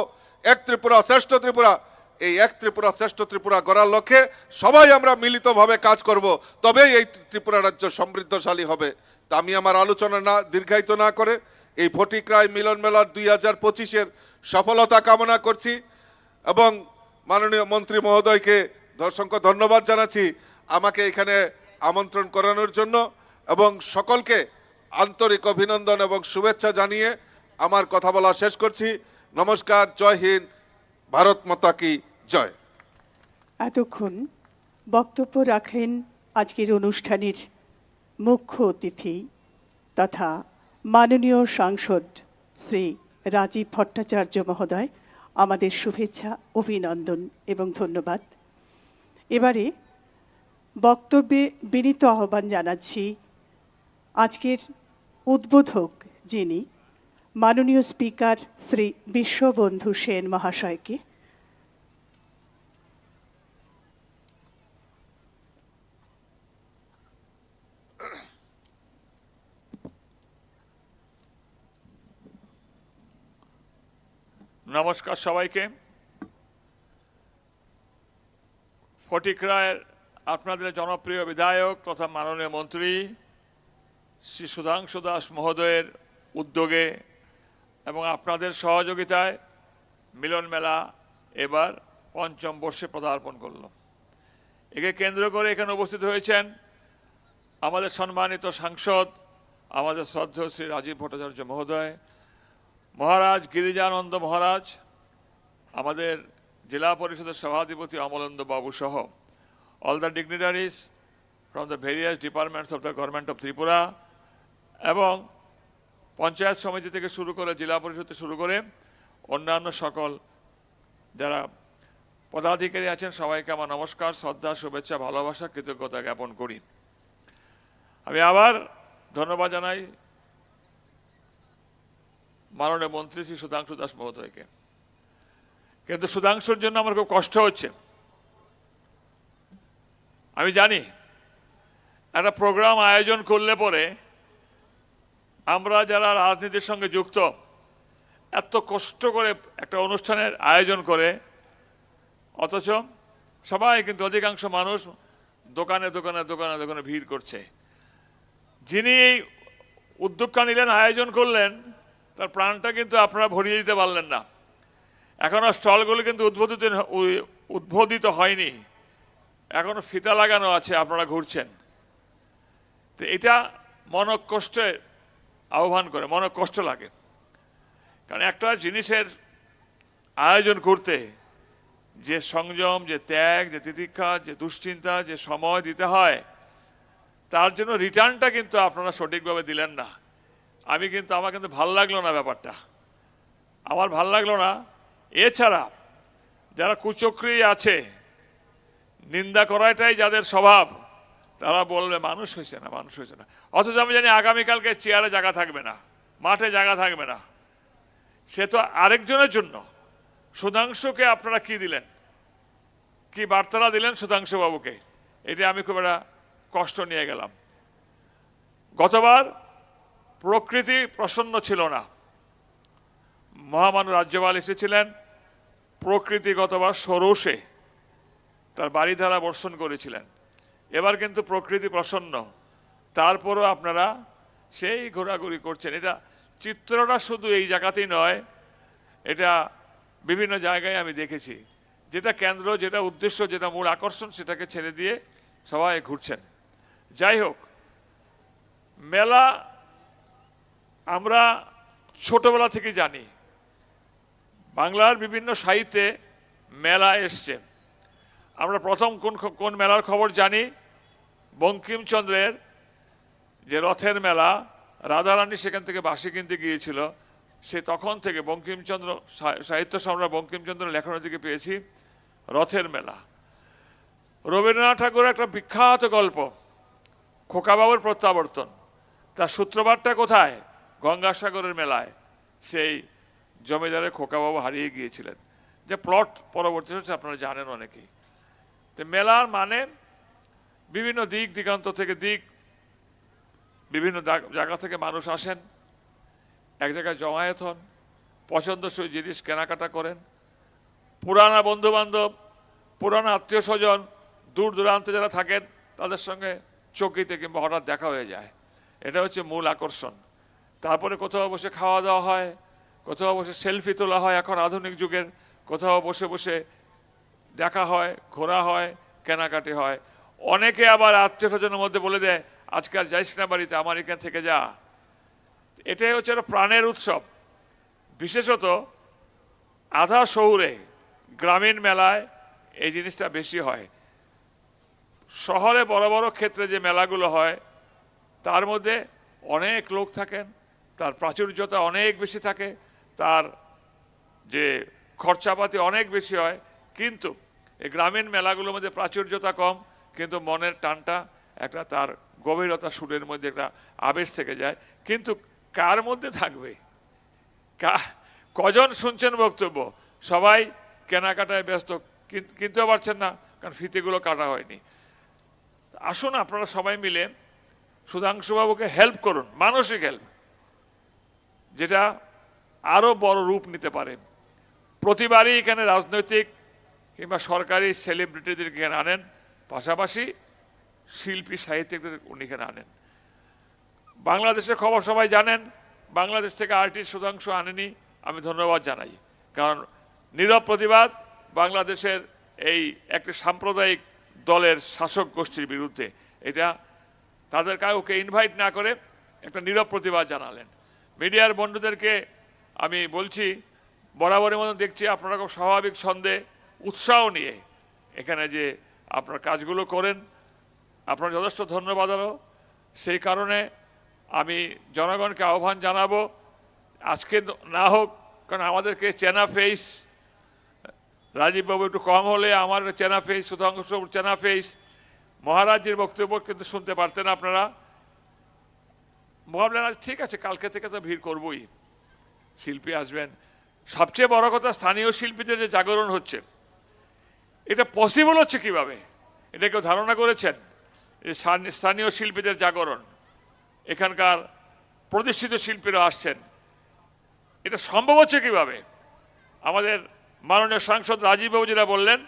এক ত্রিপুরা শ্রেষ্ঠ ত্রিপুরা, এই এক ত্রিপুরা শ্রেষ্ঠ ত্রিপুরা গড়ার লক্ষ্যে সবাই আমরা মিলিতভাবে কাজ করব, তবেই এই ত্রিপুরা রাজ্য সমৃদ্ধশালী হবে। তা আমি আমার আলোচনা না দীর্ঘায়িত না করে এই ফটিকরায় মিলন মেলার 2025-এর সফলতা কামনা করছি এবং মাননীয় মন্ত্রী মহোদয়কে অসংখ্য ধন্যবাদ জানাচ্ছি আমাকে এখানে আমন্ত্রণ করানোর জন্য, এবং সকলকে আন্তরিক অভিনন্দন এবং শুভেচ্ছা জানিয়ে আমার কথা বলা শেষ করছি। নমস্কার, জয় হিন্দ, ভারত মাতা কি জয়। এতক্ষণ বক্তব্য রাখলেন আজকের অনুষ্ঠানের মুখ্য অতিথি তথা মাননীয় সাংসদ শ্রী রাজীব ভট্টাচার্য মহোদয়। আমাদের শুভেচ্ছা, অভিনন্দন এবং ধন্যবাদ। এবারে বক্তব্যে বিনীত আহ্বান জানাচ্ছি আজকের উদ্বোধক, যিনি মাননীয় স্পিকার শ্রী বিশ্ববন্ধু সেন মহাশয়কে। নমস্কার সবাইকে। ফটিকরায়ের আপনাদের জনপ্রিয় বিধায়ক তথা মাননীয় মন্ত্রী শ্রী সুধাংশু দাস মহোদয়ের উদ্যোগে এবং আপনাদের সহযোগিতায় মিলন মেলা এবার পঞ্চম বর্ষে পদার্পণ করল। একে কেন্দ্র করে এখানে উপস্থিত হয়েছেন আমাদের সম্মানিত সাংসদ, আমাদের শ্রদ্ধেয় শ্রী রাজীব ভট্টাচার্য মহোদয়, মহারাজ গিরিজানন্দ মহারাজ, আমাদের জেলা পরিষদের সভাধিপতি অমলেন্দু বাবু সহ all the dignitaries from the various departments of the government of Tripura এবং পঞ্চায়েত সমিতি থেকে শুরু করে জেলা পরিষদ থেকে শুরু করে অন্যান্য সকল যারা পদাধিকারী আছেন সবাইকে আমার নমস্কার, শ্রদ্ধা, শুভেচ্ছা, ভালোবাসা, কৃতজ্ঞতা জ্ঞাপন করি। আমি আবার ধন্যবাদ জানাই মাননীয় মন্ত্রী শ্রী সুধাংশু দাস মহোদয়কে। কিন্তু সুধাংশুর জন্য আমার খুব কষ্ট হচ্ছে। আমি জানি একটা প্রোগ্রাম আয়োজন করলে পরে আমরা যারা রাজনীতির সঙ্গে যুক্ত এত কষ্ট করে একটা অনুষ্ঠানের আয়োজন করে, অথচ সবাই কিন্তু অধিকাংশ মানুষ দোকানে দোকানে দোকানে দোকানে ভিড় করছে। যিনি এই উদ্যোগটা নিলেন, আয়োজন করলেন, তার প্রাণটা কিন্তু আপনারা ভরিয়ে দিতে পারলেন না। এখনও স্টলগুলো কিন্তু উদ্বোধিত হয়নি, এখনও ফিতা লাগানো আছে, আপনারা ঘুরছেন। তো এটা মনকষ্টে আহ্বান করে, মনে কষ্ট লাগে। কারণ একটা জিনিসের আয়োজন করতে যে সংযম, যে ত্যাগ, যে তিতিক্ষা, যে দুশ্চিন্তা, যে সময় দিতে হয়, তার জন্য রিটার্নটা কিন্তু আপনারা সঠিকভাবে দিলেন না। আমার কিন্তু ভাল লাগলো না ব্যাপারটা, আমার ভাল লাগলো না। এছাড়া যারা কুচক্রী আছে, নিন্দা করাটাই যাদের স্বভাব, তারা বলবে মানুষ হয়েছে না, মানুষ হয়েছে না। অথচ আমি জানি আগামীকালকে চেয়ারে জায়গা থাকবে না, মাঠে জায়গা থাকবে না। সে তো আরেকজনের জন্য। সুধাংশুকে আপনারা কি দিলেন, কি বার্তাটা দিলেন সুধাংশু বাবুকে, এটা আমি খুব একটা কষ্ট নিয়ে গেলাম। গতবার প্রকৃতি প্রসন্ন ছিল না, মহামান্য রাজ্যপাল এসেছিলেন, প্রকৃতি গতবার সরোষে তার বাড়িধারা বর্ষণ করেছিলেন। এবার কিন্তু প্রকৃতি প্রসন্ন, তারপরও আপনারা সেই ঘোরাঘুরি করছেন। এটা চিত্রটা শুধু এই জায়গাতেই নয়, এটা বিভিন্ন জায়গায় আমি দেখেছি। যেটা কেন্দ্র, যেটা উদ্দেশ্য, যেটা মূল আকর্ষণ, সেটাকে ছেড়ে দিয়ে সবাই ঘুরছেন। যাই হোক, মেলা আমরা ছোটবেলা থেকে জানি, বাংলার বিভিন্ন সাহিত্যে মেলা এসছে। আমরা প্রথম কোন মেলার খবর জানি, বঙ্কিমচন্দ্রের যে রথের মেলা, রাধারানী সেখান থেকে বাঁশি কিনতে গিয়েছিল, সে তখন থেকে বঙ্কিমচন্দ্র সাহিত্য সম্রাট বঙ্কিমচন্দ্র লেখনের দিকে পেয়েছি রথের মেলা। রবীন্দ্রনাথ ঠাকুরের একটা বিখ্যাত গল্প খোকাবাবুর প্রত্যাবর্তন, তার সূত্রপাতটা কোথায়? গঙ্গাসাগরের মেলায় সেই জমিদারের খোকাবাবু হারিয়ে গিয়েছিলেন, যে প্লট পরবর্তী হচ্ছে আপনারা জানেন অনেকেই। তো মেলার মানে বিভিন্ন দিক দিগান্ত থেকে বিভিন্ন জায়গা থেকে মানুষ আসেন, এক জায়গায় জমায়েত হন, পছন্দসই জিনিস কেনাকাটা করেন। পুরানা বন্ধুবান্ধব, পুরানা আত্মীয় স্বজন, দূর দূরান্তে যারা থাকেন, তাদের সঙ্গে চকিতে কিংবা হঠাৎ দেখা হয়ে যায়। এটা হচ্ছে মূল আকর্ষণ। তারপরে কোথাও বসে খাওয়া দাওয়া হয়, কোথাও বসে সেলফি তোলা হয়, এখন আধুনিক যুগের, কোথাও বসে বসে দেখা হয়, ঘোরা হয়, কেনাকাটি হয়। অনেকে আবার আত্মীয় স্বজনের মধ্যে বলে দেয়, আজকাল যাইস না বাড়িতে, আমার এখান থেকে যা। এটাই হচ্ছে একটা প্রাণের উৎসব। বিশেষত আধা শহুরে গ্রামীণ মেলায় এই জিনিসটা বেশি হয়। শহরে বড় বড় ক্ষেত্রে যে মেলাগুলো হয়, তার মধ্যে অনেক লোক থাকেন, তার প্রাচুর্যতা অনেক বেশি থাকে, তার যে খরচাপাতি অনেক বেশি হয়। কিন্তু এই গ্রামীণ মেলাগুলোর মধ্যে প্রাচুর্যতা কম, কিন্তু মনের টানটা একটা, তার গভীরতা সুরের মধ্যে একটা আবেশ থেকে যায়। কিন্তু কার মধ্যে থাকবে? কজন শুনছেন বক্তব্য? সবাই কেনাকাটায় ব্যস্ত, কিনতেও পারছেন না, কারণ ফিতেগুলো কাটা হয়নি। আসুন আপনারা সবাই মিলে সুধাংশুবাবুকে হেল্প করুন, মানসিক হেল্প, যেটা আরও বড় রূপ নিতে পারে। প্রতিবারই এখানে রাজনৈতিক কিংবা সরকারি সেলিব্রিটিদেরকে এখানে আনেন, পাশাপাশি শিল্পী সাহিত্যিকদের উনি এখানে আনেন। বাংলাদেশের খবর সবাই জানেন, বাংলাদেশ থেকে আর্টিস্ট সুধাংশু আনেনি, আমি ধন্যবাদ জানাই। কারণ নীরব প্রতিবাদ বাংলাদেশের এই একটি সাম্প্রদায়িক দলের শাসক গোষ্ঠীর বিরুদ্ধে, এটা তাদের কাউকে ইনভাইট না করে একটা নীরব প্রতিবাদ জানালেন। মিডিয়ার বন্ধুদেরকে আমি বলছি, বরাবরের মতো দেখছি আপনারা খুব স্বাভাবিক ছন্দে উৎসাহ নিয়ে এখানে যে আপনার কাজগুলো করেন, আপনার যথেষ্ট ধন্যবাদ আরও। সেই কারণে আমি জনগণকে আহ্বান জানাবো, আজকে না হোক, কারণ আমাদেরকে চেনা ফেস, রাজীববাবু একটু কম হলে আমার চেনা ফেস, সুধাংশু চেনা ফেস, মহারাজের বক্তব্য কিন্তু শুনতে পারতেন আপনারা। ভাবলেন ঠিক আছে, কালকে থেকে তো ভিড় করবই, শিল্পী আসবেন। সবচেয়ে বড় কথা, স্থানীয় শিল্পীদের যে জাগরণ হচ্ছে, এটা পসিবল হচ্ছে কিভাবে? এটা কেউ ধারণা করেছেন? স্থানীয় শিল্পীদের জাগরণ, এখানকার প্রতিষ্ঠিত শিল্পীরা আসছেন, এটা সম্ভব হচ্ছে কিভাবে? আমাদের মাননীয় সাংসদ রাজীববাবু যেটা বললেন,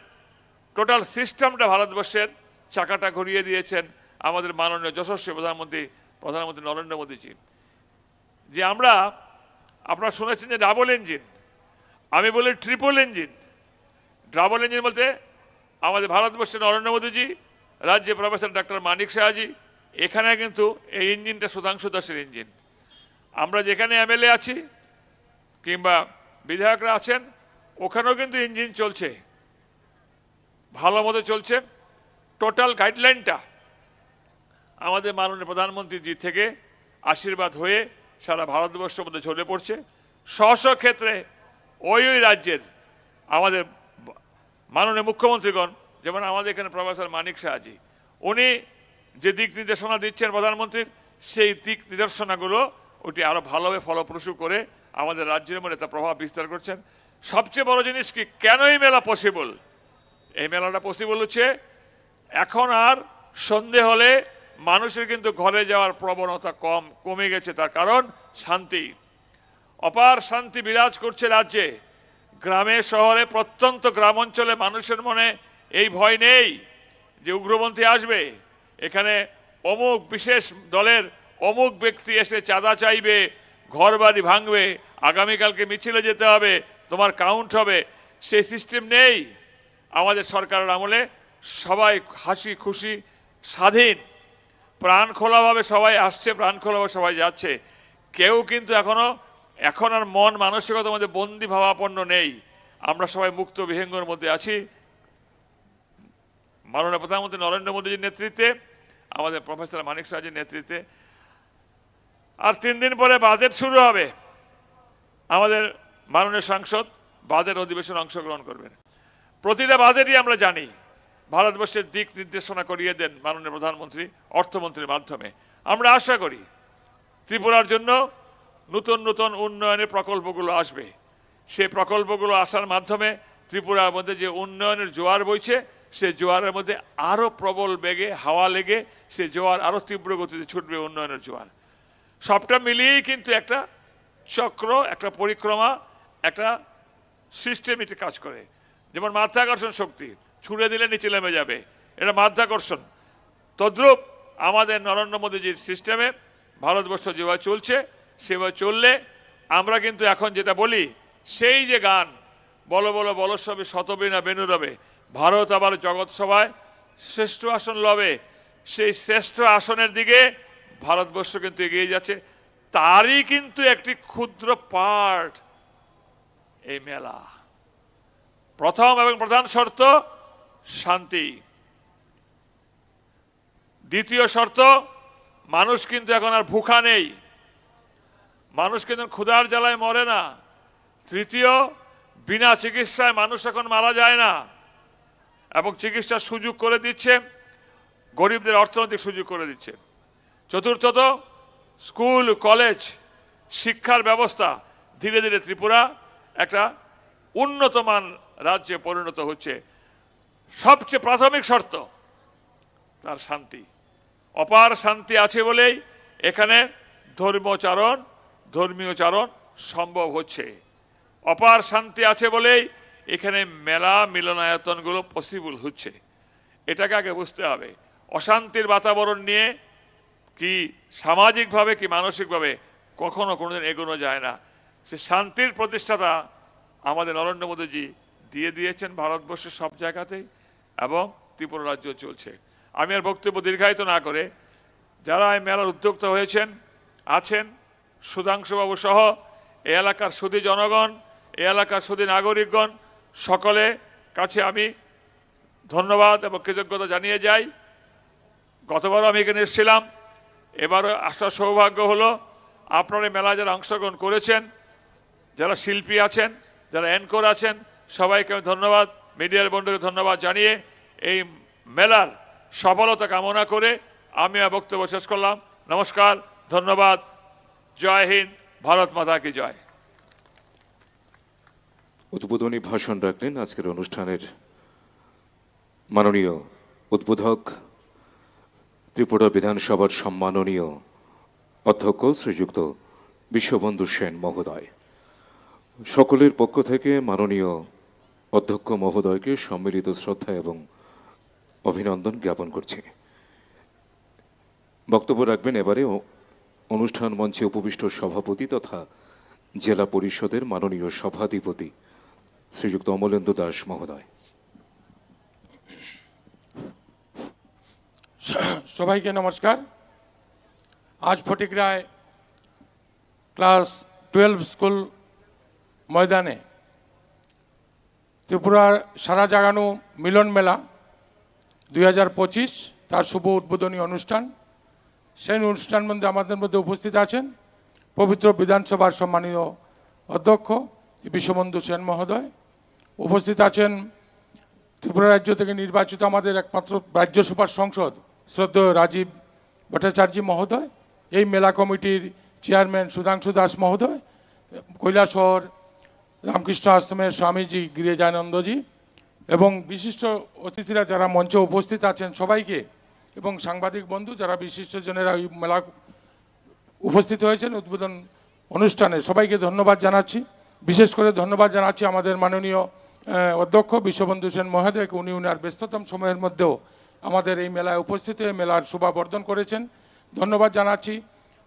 টোটাল সিস্টেমটা ভারতবর্ষের চাকাটা ঘুরিয়ে দিয়েছেন আমাদের মাননীয় যশস্বী প্রধানমন্ত্রী নরেন্দ্র মোদীজি। যে আপনারা শুনেছেন যে ডাবল ইঞ্জিন, আমি বলি ট্রিপল ইঞ্জিন। ডাবল ইঞ্জিন বলতে আমাদের ভারতবর্ষের নরেন্দ্র মোদীজি, রাজ্যে প্রফেসর ডক্টর মানিক শাহজি, এখানে কিন্তু এই ইঞ্জিনটা সুধাংশু দাসের ইঞ্জিন। আমরা যেখানে এমএলএ আছি কিংবা বিধায়করা আছেন, ওখানেও কিন্তু ইঞ্জিন চলছে, ভালো মতো চলছে। টোটাল গাইডলাইনটা আমাদের মাননীয় প্রধানমন্ত্রীজি থেকে আশীর্বাদ হয়ে সারা ভারতবর্ষের মধ্যে ঝরে পড়ছে। স্ব ক্ষেত্রে ওই রাজ্যের আমাদের মাননীয় মুখ্যমন্ত্রীগণ, যেমন আমাদের এখানে প্রফেসর মানিক শাহজি, উনি যে দিক নির্দেশনা দিচ্ছেন প্রধানমন্ত্রীর, সেই দিক নির্দেশনাগুলো ওটি আরও ভালোভাবে ফলপ্রসূ করে আমাদের রাজ্যের মধ্যে তা প্রভাব বিস্তার করছেন। সবচেয়ে বড় জিনিস কি, কেন এই মেলা পসিবল? এই মেলাটা পসিবল হচ্ছে, এখন আর সন্ধে হলে মানুষের কিন্তু ঘরে যাওয়ার প্রবণতা কমে গেছে। তার কারণ শান্তি, অপার শান্তি বিরাজ করছে রাজ্যে। গ্রামে শহরে, প্রত্যন্ত গ্রাম অঞ্চলে মানুষের মনে এই ভয় নেই যে উগ্রপন্থী আসবে, এখানে অমুক বিশেষ দলের অমুক ব্যক্তি এসে চাঁদা চাইবে, ঘর বাড়ি ভাঙবে, আগামীকালকে মিছিলে যেতে হবে, তোমার কাউন্ট হবে। সেই সিস্টেম নেই। আমাদের সরকারের আমলে সবাই হাসি খুশি, স্বাধীন, প্রাণ খোলাভাবে সবাই আসছে, প্রাণ খোলাভাবে সবাই যাচ্ছে। কেউ কিন্তু এখন আর মন মানসিকতার মধ্যে বন্দি ভাবাপন্ন নেই। আমরা সবাই মুক্ত বিহঙ্গের মধ্যে আছি। মাননীয় প্রধানমন্ত্রী নরেন্দ্র মোদীজির নেতৃত্বে, আমাদের প্রফেসর মানিক শাহজির নেতৃত্বে। আর 3 দিন পরে বাজেট শুরু হবে। আমাদের মাননীয় সাংসদ বাজেট অধিবেশনে অংশগ্রহণ করবেন। প্রতিটা বাজেটই আমরা জানি ভারতবর্ষের দিক নির্দেশনা করিয়ে দেন মাননীয় প্রধানমন্ত্রী অর্থমন্ত্রীর মাধ্যমে। আমরা আশা করি ত্রিপুরার জন্য নতুন নতুন উন্নয়নের প্রকল্পগুলো আসবে। সেই প্রকল্পগুলো আসার মাধ্যমে ত্রিপুরার মধ্যে যে উন্নয়নের জোয়ার বইছে, সে জোয়ারের মধ্যে আরও প্রবল বেগে হাওয়া লেগে সে জোয়ার আরও তীব্র গতিতে ছুটবে, উন্নয়নের জোয়ার। সবটা মিলিয়েই কিন্তু একটা চক্র, একটা পরিক্রমা, একটা সিস্টেমেটিক কাজ করে। যেমন মাধ্যাকর্ষণ শক্তি, ছুঁড়ে দিলে নিচে নেমে যাবে, এটা মাধ্যাকর্ষণ। তদ্রূপ আমাদের নরেন্দ্র মোদীজির সিস্টেমে ভারতবর্ষ যেভাবে চলছে, সেভাবে চললে আমরা কিন্তু এখন যেটা বলি, সেই যে গান বলো বলো বলসবে শতবীণা বেনুরবে, ভারত আবার জগৎ সভায় শ্রেষ্ঠ আসন লবে, সেই শ্রেষ্ঠ আসনের দিকে ভারতবর্ষ কিন্তু এগিয়ে যাচ্ছে। তারই কিন্তু একটি ক্ষুদ্র পার্ট এই মেলা। প্রথম এবং প্রধান শর্ত শান্তি, দ্বিতীয় শর্ত মানুষ কিন্তু এখন আর ভুখা নেই, মানুষ কিন্তু ক্ষুধার জ্বালায় মরে না। তৃতীয়, বিনা চিকিৎসায় মানুষ এখন মারা যায় না, এবং চিকিৎসার সুযোগ করে দিচ্ছে, গরিবদের অর্থনৈতিক সুযোগ করে দিচ্ছে। চতুর্থত, স্কুল কলেজ শিক্ষার ব্যবস্থা ধীরে ধীরে ত্রিপুরা একটা উন্নত মান রাজ্যে পরিণত হচ্ছে। সবচেয়ে প্রাথমিক শর্ত তার শান্তি। অপার শান্তি আছে বলেই এখানে ধর্মীয় চারণ সম্ভব হচ্ছে। অপার শান্তি আছে বলেই এখানে মেলা মিলনায়তনগুলো পসিবল হচ্ছে। এটাকে আগে বুঝতে হবে। অশান্তির বাতাবরণ নিয়ে কি সামাজিকভাবে কি মানসিকভাবে কখনো কোনোদিন এগোনো যায় না। সে শান্তির প্রতিষ্ঠাতা আমাদের নরেন্দ্র মোদীজি দিয়ে দিয়েছেন ভারতবর্ষের সব জায়গাতেই, এবং ত্রিপুরা রাজ্য চলছে। আমি আর বক্তব্য দীর্ঘায়িত না করে, যারা এই মেলার উদ্যোক্তা হয়েছেন আছেন, সুধাংশুবাবু সহ এই এলাকার সুধী জনগণ, এই এলাকার সুধী নাগরিকগণ, সকলে কাছে আমি ধন্যবাদ এবং কৃতজ্ঞতা জানিয়ে যাই। গতবারও আমি এখানে এসেছিলাম, এবারও আসার সৌভাগ্য হলো। আপনারা এই মেলায় যারা অংশগ্রহণ করেছেন, যারা শিল্পী আছেন, যারা অ্যাঙ্কর আছেন, সবাইকে আমি ধন্যবাদ, মিডিয়ার বন্ধুকে ধন্যবাদ জানিয়ে এই মেলার সফলতা কামনা করে আমি আমার বক্তব্য শেষ করলাম। নমস্কার, ধন্যবাদ, জয় হিন্দ, ভারত মাতা কি জয়। উদ্বোধনী ভাষণ রাখলেন আজকের অনুষ্ঠানের মাননীয় উদ্বোধক, ত্রিপুরা বিধানসভার সম্মাননীয় অধ্যক্ষ শ্রীযুক্ত বিশ্ববন্ধু সেন মহোদয়। সকলের পক্ষ থেকে মাননীয় অধ্যক্ষ মহোদয়কে সম্মিলিত শ্রদ্ধা এবং অভিনন্দন জ্ঞাপন করছি। বক্তব্য রাখবেন এবারে অনুষ্ঠান মঞ্চে উপবিষ্ট সভাপতি তথা জেলা পরিষদের মাননীয় সভাধিপতি শ্রীযুক্ত অমলেন্দু দাস মহোদয়। সবাইকে নমস্কার। আজ ফটিকরায় ক্লাস 12 স্কুল ময়দানে ত্রিপুরার সারা জাগানো মিলন মেলা 2025 তার শুভ উদ্বোধনী অনুষ্ঠান। সেই অনুষ্ঠান মধ্যে আমাদের মধ্যে উপস্থিত আছেন পবিত্র বিধানসভার সম্মানীয় অধ্যক্ষ বিশ্ববন্ধু সেন মহোদয়, উপস্থিত আছেন ত্রিপুরা রাজ্য থেকে নির্বাচিত আমাদের একমাত্র রাজ্যসভার সংসদ শ্রদ্ধেয় রাজীব ভট্টাচার্য মহোদয়, এই মেলা কমিটির চেয়ারম্যান সুধাংশু দাস মহোদয়, কৈলাসহর রামকৃষ্ণ আশ্রমের স্বামীজি গিরিজানন্দজি এবং বিশিষ্ট অতিথিরা যারা মঞ্চে উপস্থিত আছেন সবাইকে, এবং সাংবাদিক বন্ধু যারা বিশিষ্টজনেরা এই মেলা উপস্থিত হয়েছেন উদ্বোধন অনুষ্ঠানে, সবাইকে ধন্যবাদ জানাচ্ছি। বিশেষ করে ধন্যবাদ জানাচ্ছি আমাদের মাননীয় অধ্যক্ষ বিশ্ববন্ধু সেন মহোদয়কে। উনি উনার ব্যস্ততম সময়ের মধ্যেও আমাদের এই মেলায় উপস্থিত হয়ে মেলার শোভা বর্ধন করেছেন। ধন্যবাদ জানাচ্ছি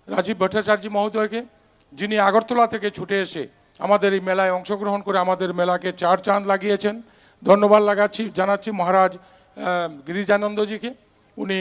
রাজীব ভট্টাচার্য মহোদয়কে, যিনি আগরতলা থেকে ছুটে এসে আমাদের এই মেলায় অংশগ্রহণ করে আমাদের মেলাকে চার চাঁদ লাগিয়েছেন। ধন্যবাদ জানাচ্ছি মহারাজ গিরিজানন্দজিকে, উনি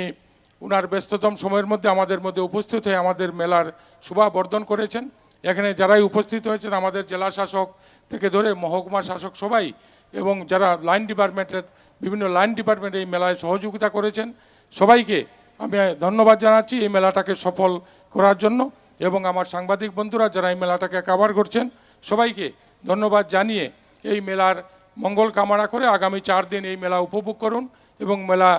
উনার ব্যস্ততম সময়ের মধ্যে আমাদের মধ্যে উপস্থিত হয়ে আমাদের মেলার শোভা বর্ধন করেছেন। এখানে যারাই উপস্থিত হয়েছেন আমাদের জেলা শাসক থেকে ধরে মহকুমা শাসক সবাই, এবং যারা লাইন ডিপার্টমেন্টের বিভিন্ন লাইন ডিপার্টমেন্ট এই মেলায় সহযোগিতা করেছেন, সবাইকে আমি ধন্যবাদ জানাচ্ছি এই মেলাটাকে সফল করার জন্য। এবং আমার সাংবাদিক বন্ধুরা যারা এই মেলাটাকে কভার করছেন সবাইকে ধন্যবাদ জানিয়ে এই মেলার মঙ্গল কামনা করে আগামী 4 দিন এই মেলা উপভোগ করুন এবং মেলা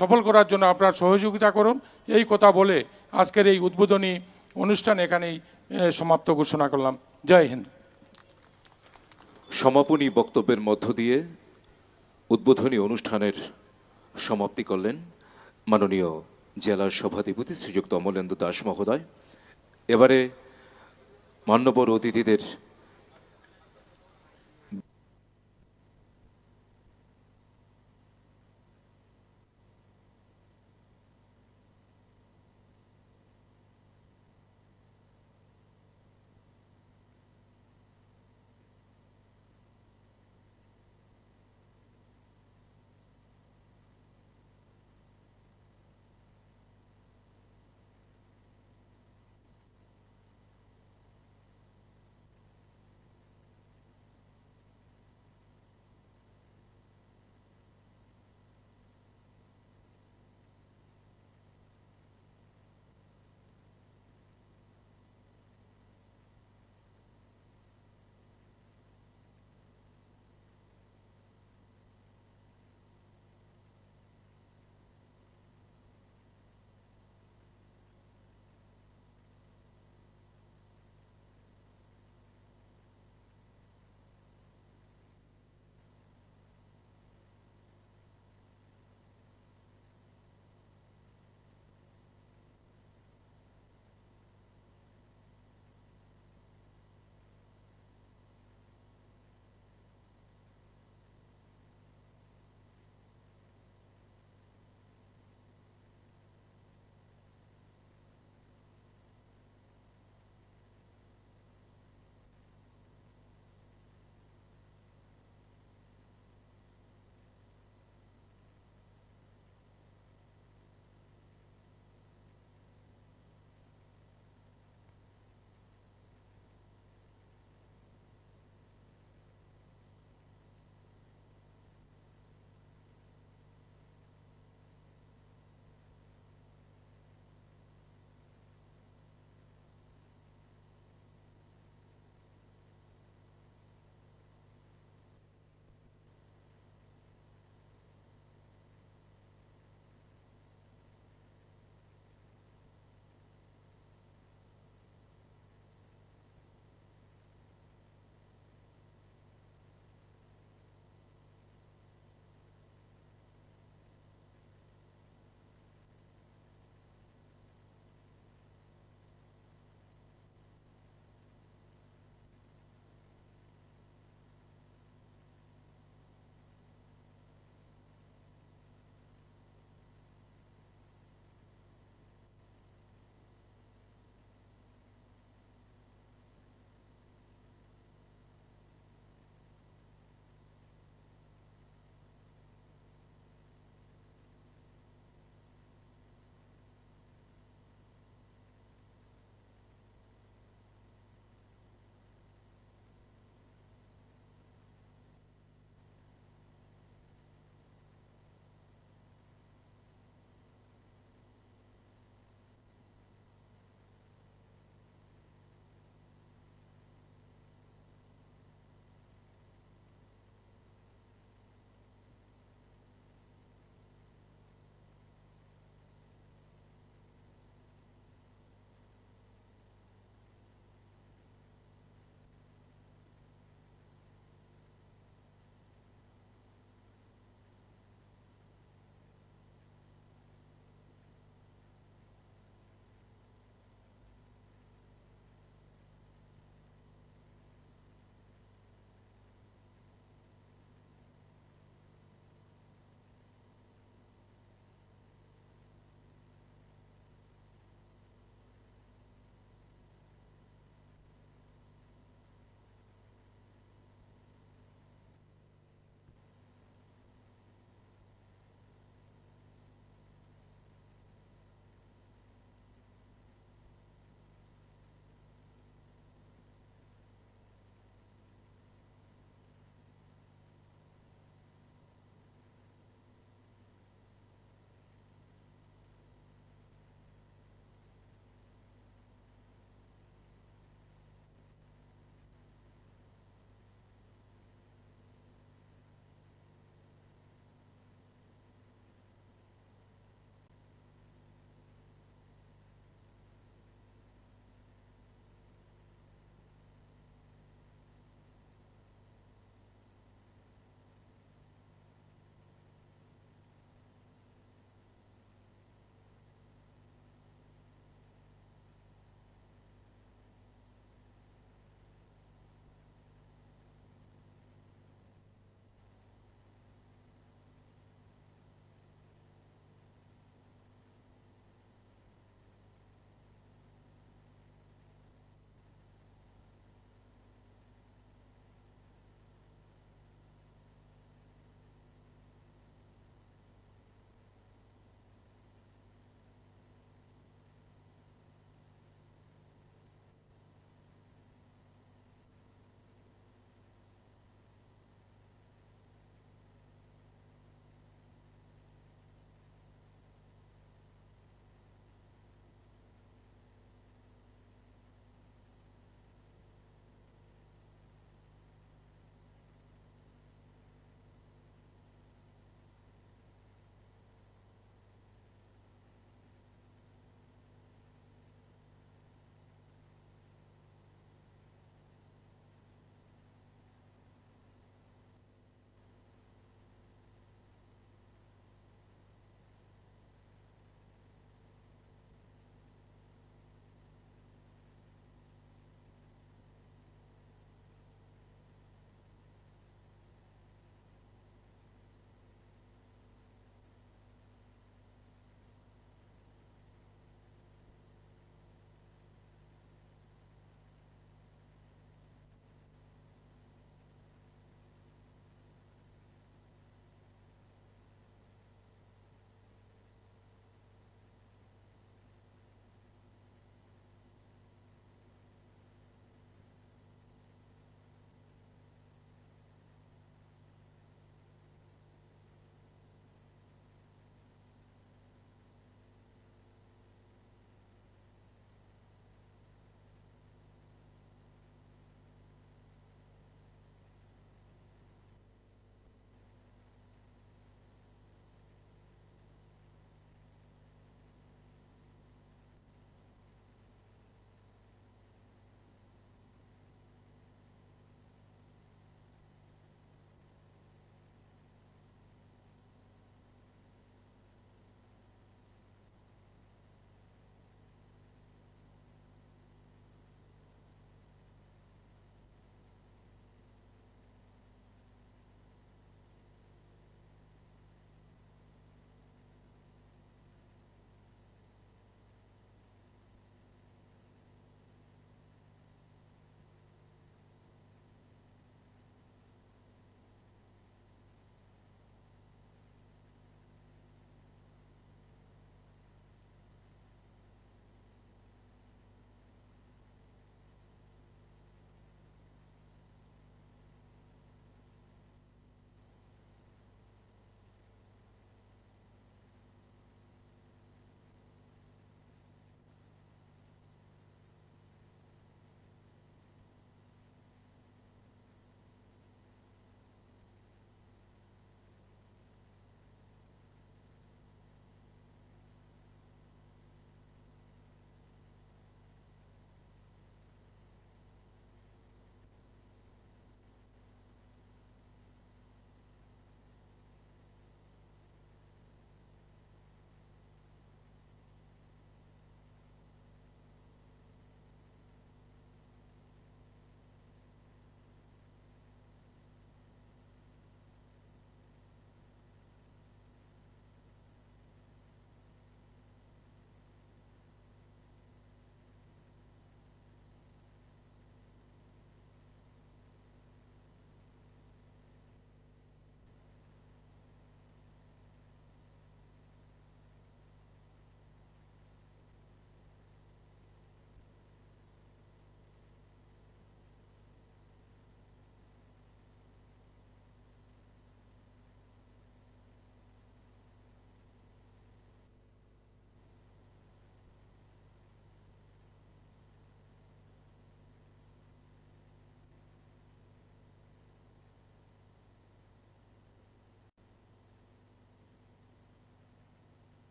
সফল করার জন্য আপনারা সহযোগিতা করুন, এই কথা বলে আজকের এই উদ্বোধনী অনুষ্ঠান এখানেই সমাপ্ত ঘোষণা করলাম। জয় হিন্দ। সমাপনী বক্তব্যের মধ্য দিয়ে উদ্বোধনী অনুষ্ঠানের সমাপ্তি করলেন মাননীয় জেলার সভাধিপতি শ্রীযুক্ত অমলেন্দু দাস মহোদয়। এবারে মান্যবর অতিথিদের